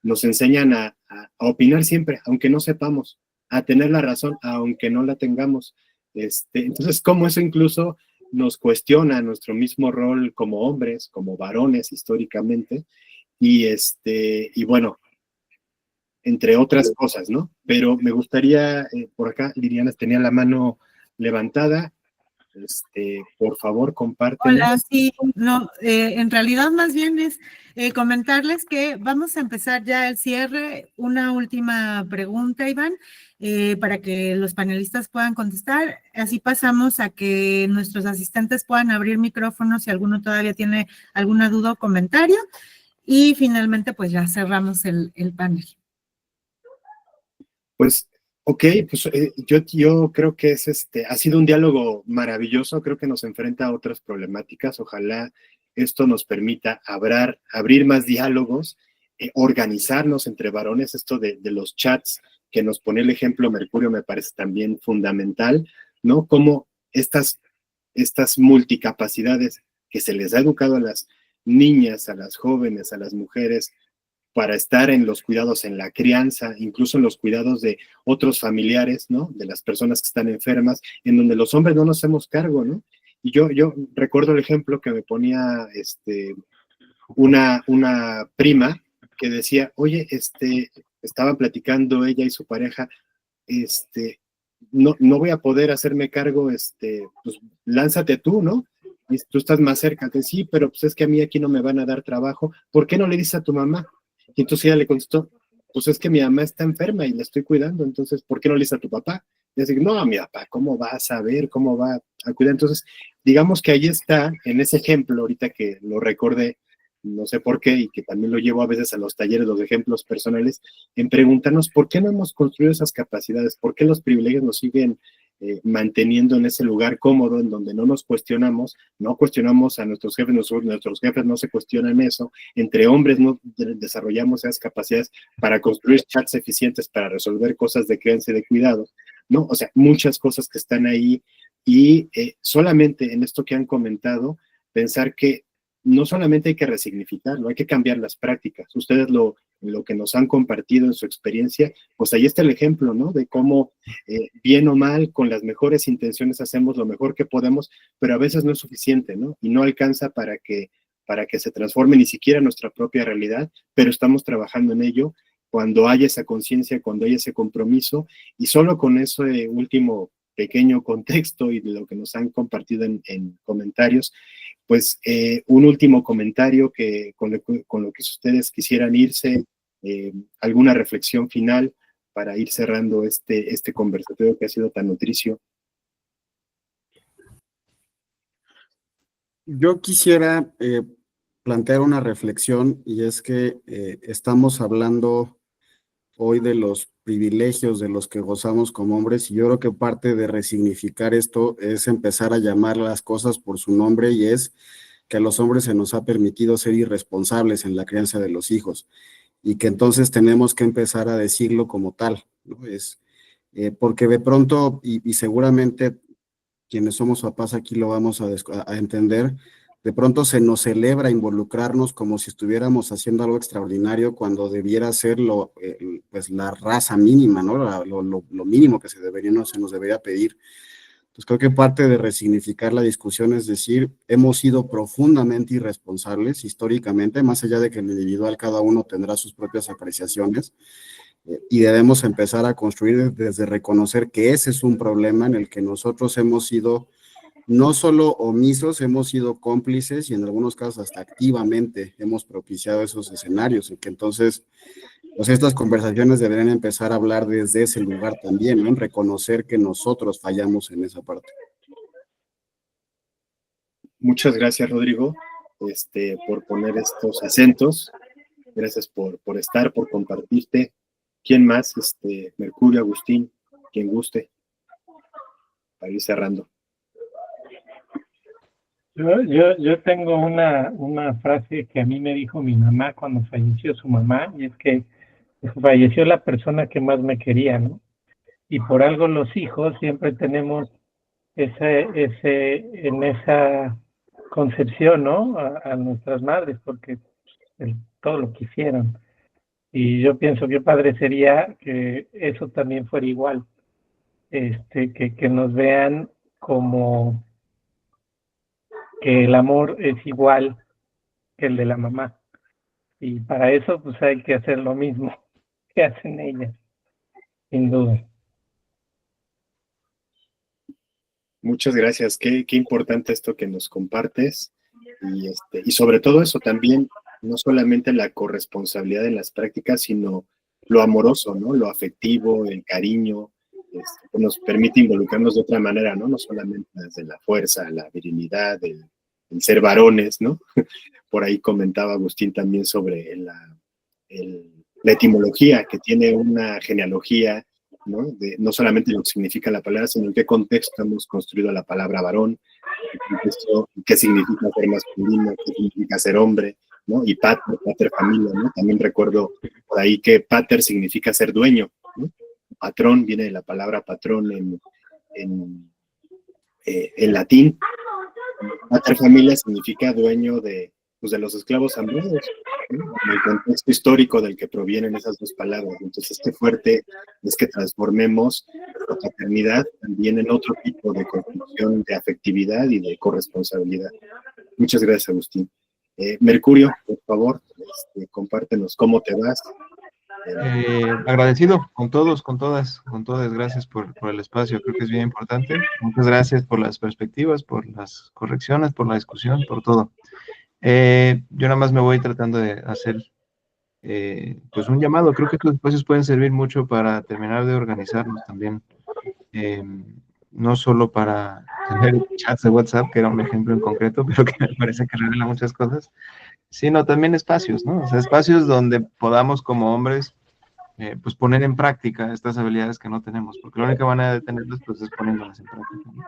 B: nos enseñan a opinar siempre, aunque no sepamos, a tener la razón, aunque no la tengamos. Entonces, como eso incluso nos cuestiona nuestro mismo rol como hombres, como varones históricamente, y bueno, entre otras cosas, ¿no? Pero me gustaría, por acá, Liliana tenía la mano levantada. Por favor, compártela.
A: Hola, sí, no, en realidad más bien es comentarles que vamos a empezar ya el cierre. Una última pregunta, Iván, para que los panelistas puedan contestar. Así pasamos a que nuestros asistentes puedan abrir micrófonos si alguno todavía tiene alguna duda o comentario. Y finalmente, pues ya cerramos el panel.
B: Pues, ok, pues yo creo que ha sido un diálogo maravilloso, creo que nos enfrenta a otras problemáticas, ojalá esto nos permita abrir más diálogos, organizarnos entre varones, esto de los chats que nos pone el ejemplo Mercurio me parece también fundamental, ¿no? Como estas multicapacidades que se les ha educado a las niñas, a las jóvenes, a las mujeres, para estar en los cuidados, en la crianza, incluso en los cuidados de otros familiares, ¿no? De las personas que están enfermas, en donde los hombres no nos hacemos cargo, ¿no? Y yo recuerdo el ejemplo que me ponía una prima que decía, oye, estaban platicando ella y su pareja, no voy a poder hacerme cargo, pues lánzate tú, ¿no? Y tú estás más cerca, que sí, pero pues es que a mí aquí no me van a dar trabajo, ¿por qué no le dices a tu mamá? Y entonces ella le contestó, pues es que mi mamá está enferma y la estoy cuidando, entonces, ¿por qué no le dices a tu papá? Y así, no, mi papá, ¿cómo va a saber? ¿Cómo va a cuidar? Entonces, digamos que ahí está, en ese ejemplo, ahorita que lo recordé, no sé por qué, y que también lo llevo a veces a los talleres, los ejemplos personales, en preguntarnos por qué no hemos construido esas capacidades, por qué los privilegios nos siguen manteniendo en ese lugar cómodo en donde no nos cuestionamos, no cuestionamos a nuestros jefes, nuestros jefes no se cuestionan eso, entre hombres no desarrollamos esas capacidades para construir chats eficientes, para resolver cosas de crianza y de cuidado, ¿no? O sea, muchas cosas que están ahí y solamente en esto que han comentado, pensar que no solamente hay que resignificarlo, hay que cambiar las prácticas. Ustedes lo que nos han compartido en su experiencia, pues ahí está el ejemplo, ¿no? De cómo bien o mal, con las mejores intenciones hacemos lo mejor que podemos, pero a veces no es suficiente, ¿no? Y no alcanza para que se transforme ni siquiera nuestra propia realidad, pero estamos trabajando en ello cuando haya esa conciencia, cuando haya ese compromiso, y solo con ese último pequeño contexto y de lo que nos han compartido en comentarios, pues un último comentario con lo que ustedes quisieran irse, alguna reflexión final para ir cerrando este conversatorio que ha sido tan nutricio.
C: Yo quisiera plantear una reflexión, y es que estamos hablando hoy de los privilegios de los que gozamos como hombres, y yo creo que parte de resignificar esto es empezar a llamar las cosas por su nombre, y es que a los hombres se nos ha permitido ser irresponsables en la crianza de los hijos, y que entonces tenemos que empezar a decirlo como tal, ¿no? Porque de pronto, y seguramente quienes somos papás aquí lo vamos a entender, de pronto se nos celebra involucrarnos como si estuviéramos haciendo algo extraordinario cuando debiera ser pues la raza mínima, ¿no? Lo mínimo que se nos debería pedir. Entonces creo que parte de resignificar la discusión es decir, hemos sido profundamente irresponsables históricamente, más allá de que en el individual cada uno tendrá sus propias apreciaciones, y debemos empezar a construir desde reconocer que ese es un problema en el que nosotros hemos sido no solo omisos, hemos sido cómplices y en algunos casos hasta activamente hemos propiciado esos escenarios, y que entonces pues estas conversaciones deberían empezar a hablar desde ese lugar también, ¿no? En reconocer que nosotros fallamos en esa parte.
B: Muchas gracias, Rodrigo, por poner estos acentos. Gracias por estar, por compartirte. ¿Quién más? Mercurio, Agustín, quien guste, para ir cerrando.
E: Yo tengo una frase que a mí me dijo mi mamá cuando falleció su mamá, y es que falleció la persona que más me quería, ¿no? Y por algo los hijos siempre tenemos en esa concepción, ¿no? A nuestras madres, porque todo lo que hicieron. Y yo pienso que padre sería que eso también fuera igual, que nos vean como que el amor es igual que el de la mamá. Y para eso pues hay que hacer lo mismo que hacen ellas, sin duda.
B: Muchas gracias. Qué importante esto que nos compartes. Y sobre todo eso también, no solamente la corresponsabilidad en las prácticas, sino lo amoroso, ¿no? Lo afectivo, el cariño, que nos permite involucrarnos de otra manera, ¿no? No solamente desde la fuerza, la virilidad, el ser varones, ¿no? Por ahí comentaba Agustín también sobre la etimología, que tiene una genealogía, ¿no? No solamente lo que significa la palabra, sino en qué contexto hemos construido la palabra varón, qué significa ser masculino, qué significa ser hombre, ¿no? Y pater familia, ¿no? También recuerdo por ahí que pater significa ser dueño, ¿no? Patrón viene de la palabra patrón en latín. Pater familia significa dueño de los esclavos hambriados, ¿no? En el contexto histórico del que provienen esas dos palabras. Entonces, qué fuerte es que transformemos la paternidad también en otro tipo de construcción de afectividad y de corresponsabilidad. Muchas gracias, Agustín. Mercurio, por favor, compártenos cómo te vas.
D: Agradecido con todos, con todas, gracias por el espacio, creo que es bien importante. Muchas gracias por las perspectivas, por las correcciones, por la discusión, por todo. Yo nada más me voy tratando de hacer pues un llamado. Creo que estos espacios pueden servir mucho para terminar de organizarnos también, no solo para tener chats de WhatsApp, que era un ejemplo en concreto, pero que me parece que revela muchas cosas, sino también espacios, ¿no? O sea, espacios donde podamos como hombres pues poner en práctica estas habilidades que no tenemos, porque la única manera de tenerlas pues es poniéndolas en práctica, ¿no?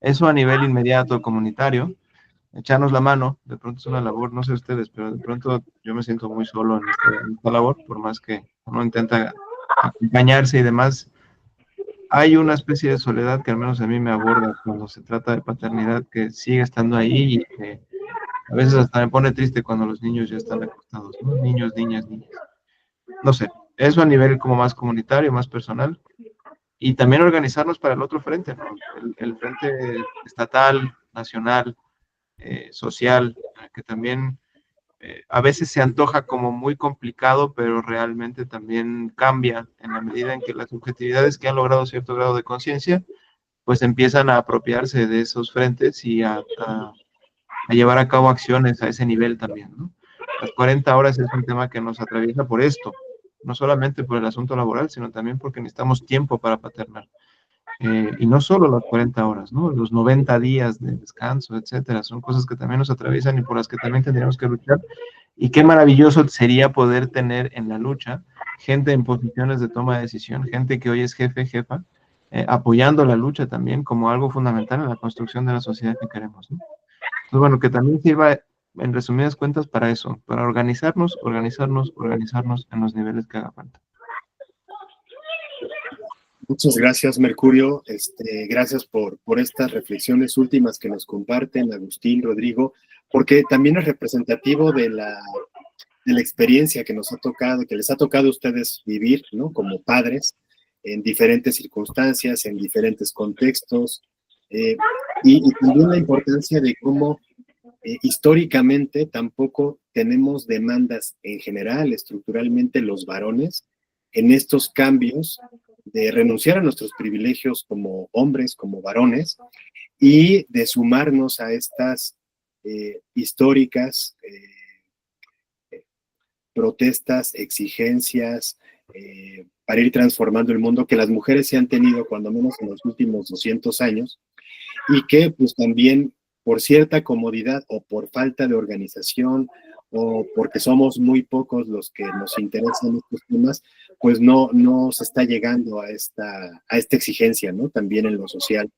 D: Eso a nivel inmediato, comunitario, echarnos la mano, de pronto es una labor, no sé ustedes, pero de pronto yo me siento muy solo en esta labor, por más que uno intenta acompañarse y demás. Hay una especie de soledad que al menos a mí me aborda cuando se trata de paternidad, que sigue estando ahí y que a veces hasta me pone triste cuando los niños ya están acostados, ¿no? Niños, niñas. No sé, eso a nivel como más comunitario, más personal. Y también organizarnos para el otro frente, ¿no? El frente estatal, nacional, social, que también a veces se antoja como muy complicado, pero realmente también cambia en la medida en que las subjetividades que han logrado cierto grado de conciencia, pues empiezan a apropiarse de esos frentes y a llevar a cabo acciones a ese nivel también, ¿no? Las 40 horas es un tema que nos atraviesa por esto, no solamente por el asunto laboral, sino también porque necesitamos tiempo para paternar. Y no solo las 40 horas, ¿no? Los 90 días de descanso, etcétera, son cosas que también nos atraviesan y por las que también tendríamos que luchar. Y qué maravilloso sería poder tener en la lucha gente en posiciones de toma de decisión, gente que hoy es jefe, jefa, apoyando la lucha también como algo fundamental en la construcción de la sociedad que queremos, ¿no? Entonces, bueno, que también sirva, en resumidas cuentas, para eso, para organizarnos en los niveles que haga falta.
B: Muchas gracias, Mercurio. Gracias por estas reflexiones últimas que nos comparten, Agustín, Rodrigo, porque también es representativo de la experiencia que nos ha tocado, que les ha tocado a ustedes vivir, ¿no? Como padres, en diferentes circunstancias, en diferentes contextos, y también la importancia de cómo históricamente tampoco tenemos demandas en general, estructuralmente los varones, en estos cambios de renunciar a nuestros privilegios como hombres, como varones, y de sumarnos a estas históricas protestas, exigencias, para ir transformando el mundo que las mujeres se han tenido, cuando menos en los últimos 200 años, y que pues también por cierta comodidad o por falta de organización o porque somos muy pocos los que nos interesan estos temas, pues no se está llegando a esta exigencia, ¿no? También en lo social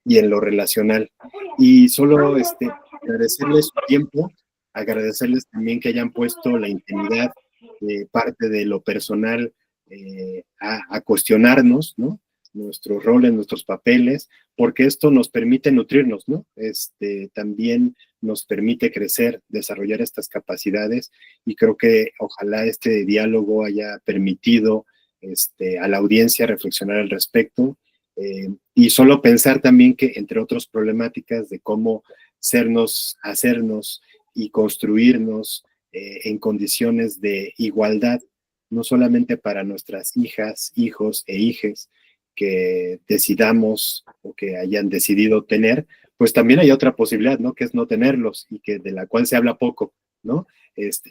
B: y en lo relacional. Y solo agradecerles su tiempo, agradecerles también que hayan puesto la intimidad de parte de lo personal a cuestionarnos, ¿no? Nuestros roles, nuestros papeles, porque esto nos permite nutrirnos, ¿no? También nos permite crecer, desarrollar estas capacidades, y creo que ojalá este diálogo haya permitido a la audiencia reflexionar al respecto, y solo pensar también que entre otras problemáticas de cómo hacernos y construirnos en condiciones de igualdad, no solamente para nuestras hijas, hijos e hijes que decidamos o que hayan decidido tener, pues también hay otra posibilidad, ¿no? Que es no tenerlos, y que de la cual se habla poco, ¿no?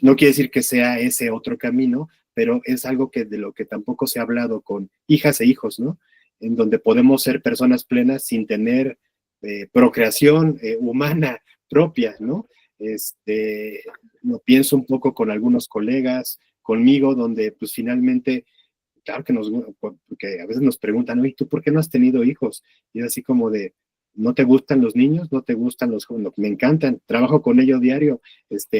B: No quiere decir que sea ese otro camino, pero es algo que de lo que tampoco se ha hablado con hijas e hijos, ¿no? En donde podemos ser personas plenas sin tener procreación humana propia, ¿no? Lo pienso un poco con algunos colegas, conmigo, donde pues finalmente, claro que porque a veces nos preguntan, oye, ¿tú por qué no has tenido hijos? Y es así como de, ¿no te gustan los niños? ¿No te gustan los jóvenes? Me encantan, trabajo con ellos diario,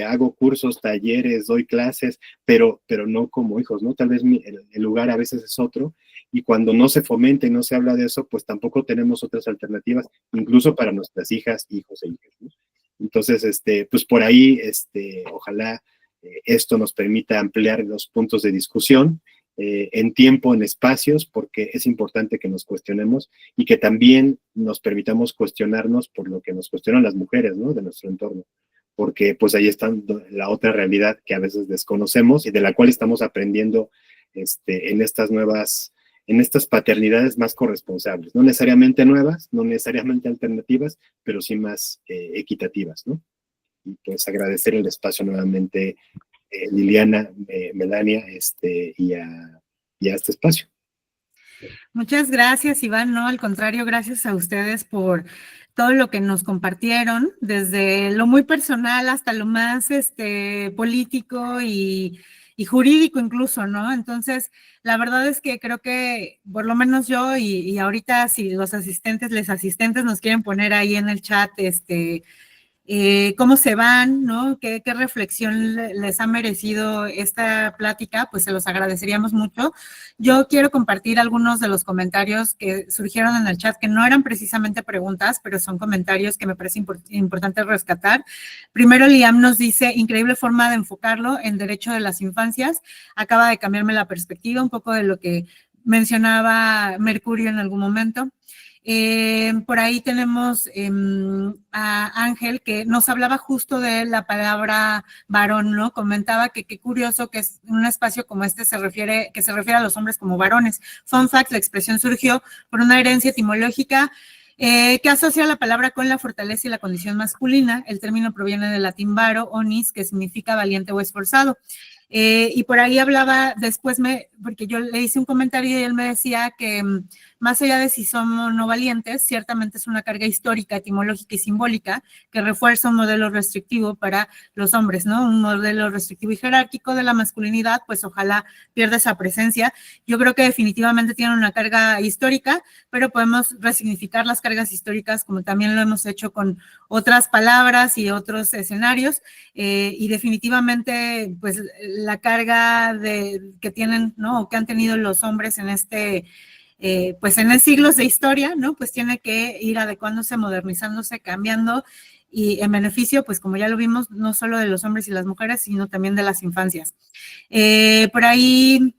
B: hago cursos, talleres, doy clases, pero no como hijos, ¿no? Tal vez el lugar a veces es otro, y cuando no se fomenta y no se habla de eso, pues tampoco tenemos otras alternativas, incluso para nuestras hijas, hijos e hijas, ¿no? Entonces, pues por ahí, ojalá esto nos permita ampliar los puntos de discusión en tiempo, en espacios, porque es importante que nos cuestionemos y que también nos permitamos cuestionarnos por lo que nos cuestionan las mujeres, ¿no? De nuestro entorno, porque pues ahí está la otra realidad que a veces desconocemos y de la cual estamos aprendiendo en estas paternidades más corresponsables, no necesariamente nuevas, no necesariamente alternativas, pero sí más equitativas, ¿no? Y pues agradecer el espacio nuevamente, Liliana, Melania, y a este espacio.
A: Muchas gracias, Iván. No, al contrario, gracias a ustedes por todo lo que nos compartieron, desde lo muy personal hasta lo más político y jurídico incluso, ¿no? Entonces, la verdad es que creo que por lo menos yo y ahorita si los asistentes nos quieren poner ahí en el chat, cómo se van, ¿no? ¿Qué reflexión les ha merecido esta plática? Pues se los agradeceríamos mucho. Yo quiero compartir algunos de los comentarios que surgieron en el chat, que no eran precisamente preguntas, pero son comentarios que me parece importante rescatar. Primero, Liam nos dice, increíble forma de enfocarlo en derecho de las infancias. Acaba de cambiarme la perspectiva, un poco de lo que mencionaba Mercurio en algún momento. Por ahí tenemos a Ángel, que nos hablaba justo de la palabra varón, ¿no? Comentaba que qué curioso que es un espacio como este se refiere a los hombres como varones. Fun fact, la expresión surgió por una herencia etimológica que asocia la palabra con la fortaleza y la condición masculina. El término proviene del latín varo, onis, que significa valiente o esforzado. Y por ahí hablaba después, porque yo le hice un comentario y él me decía que más allá de si somos no valientes, ciertamente es una carga histórica, etimológica y simbólica que refuerza un modelo restrictivo para los hombres, ¿no? Un modelo restrictivo y jerárquico de la masculinidad, pues ojalá pierda esa presencia. Yo creo que definitivamente tiene una carga histórica, pero podemos resignificar las cargas históricas como también lo hemos hecho con otras palabras y otros escenarios, y definitivamente pues la carga que tienen, ¿no? O que han tenido los hombres en pues en siglos de historia, ¿no? Pues tiene que ir adecuándose, modernizándose, cambiando y en beneficio, pues como ya lo vimos, no solo de los hombres y las mujeres, sino también de las infancias. Por ahí,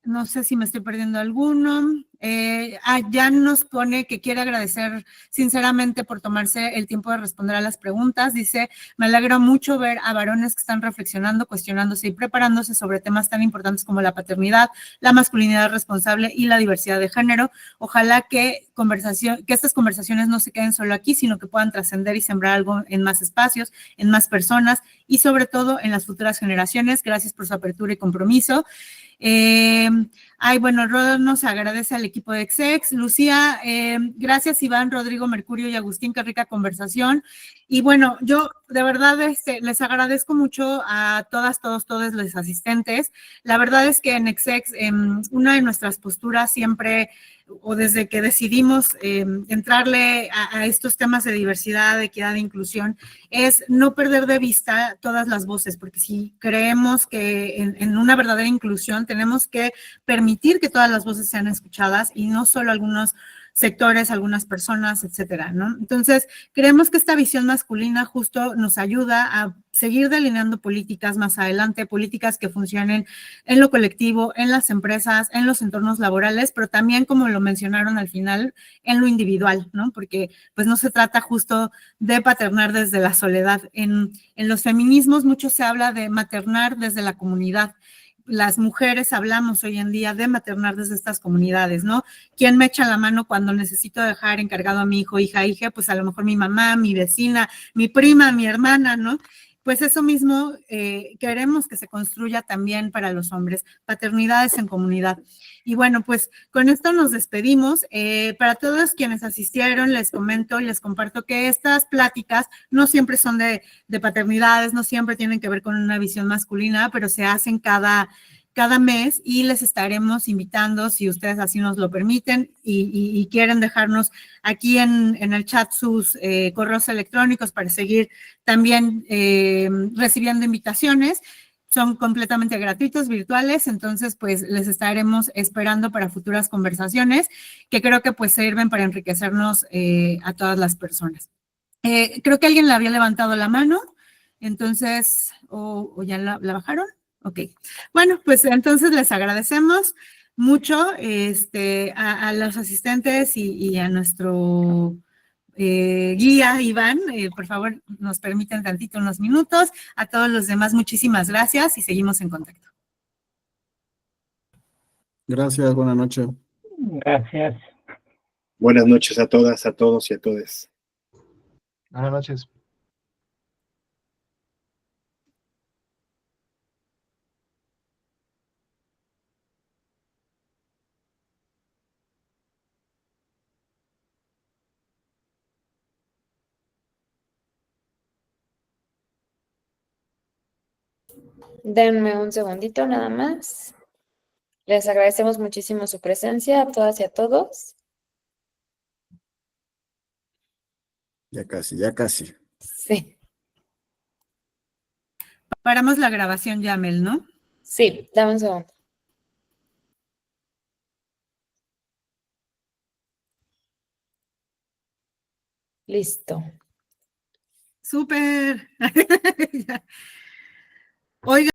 A: no sé si me estoy perdiendo alguno. Ya nos pone que quiere agradecer sinceramente por tomarse el tiempo de responder a las preguntas. Dice, me alegra mucho ver a varones que están reflexionando, cuestionándose y preparándose sobre temas tan importantes como la paternidad, la masculinidad responsable y la diversidad de género. Ojalá que estas conversaciones no se queden solo aquí, sino que puedan trascender y sembrar algo en más espacios, en más personas y sobre todo en las futuras generaciones. Gracias por su apertura y compromiso. Bueno, Rod nos agradece al equipo de Exex. Lucía, gracias Iván, Rodrigo, Mercurio y Agustín, qué rica conversación. Y bueno, yo de verdad les agradezco mucho a todos los asistentes. La verdad es que en Exex, una de nuestras posturas siempre, o desde que decidimos entrarle a estos temas de diversidad, de equidad e inclusión, es no perder de vista todas las voces, porque si creemos que en una verdadera inclusión tenemos que permitir que todas las voces sean escuchadas y no solo algunos sectores, algunas personas, etcétera, ¿no? Entonces, creemos que esta visión masculina justo nos ayuda a seguir delineando políticas más adelante, políticas que funcionen en lo colectivo, en las empresas, en los entornos laborales, pero también, como lo mencionaron al final, en lo individual, ¿no? Porque pues no se trata justo de paternar desde la soledad. En los feminismos mucho se habla de maternar desde la comunidad. Las mujeres hablamos hoy en día de maternar desde estas comunidades, ¿no? ¿Quién me echa la mano cuando necesito dejar encargado a mi hijo, hija? Pues a lo mejor mi mamá, mi vecina, mi prima, mi hermana, ¿no? Pues eso mismo queremos que se construya también para los hombres, paternidades en comunidad. Y bueno, pues con esto nos despedimos. Para todos quienes asistieron, les comento y les comparto que estas pláticas no siempre son de paternidades, no siempre tienen que ver con una visión masculina, pero se hacen cada mes y les estaremos invitando, si ustedes así nos lo permiten y quieren dejarnos aquí en el chat sus correos electrónicos para seguir también recibiendo invitaciones. Son completamente gratuitos, virtuales, entonces pues les estaremos esperando para futuras conversaciones que creo que pues sirven para enriquecernos a todas las personas. Creo que alguien le había levantado la mano, entonces, o ya la bajaron. Ok, bueno, pues entonces les agradecemos mucho a los asistentes y a nuestro guía, Iván. Por favor, nos permiten tantito unos minutos. A todos los demás, muchísimas gracias y seguimos en contacto.
C: Gracias, buenas noches.
E: Gracias.
B: Buenas noches a todas, a todos y a todas.
D: Buenas noches.
F: Denme un segundito nada más. Les agradecemos muchísimo su presencia a todas y a todos.
C: Ya casi, ya casi.
F: Sí,
A: Paramos la grabación ya, Mel, ¿no?
F: sí, dame un segundo. Listo.
A: Súper. Oiga.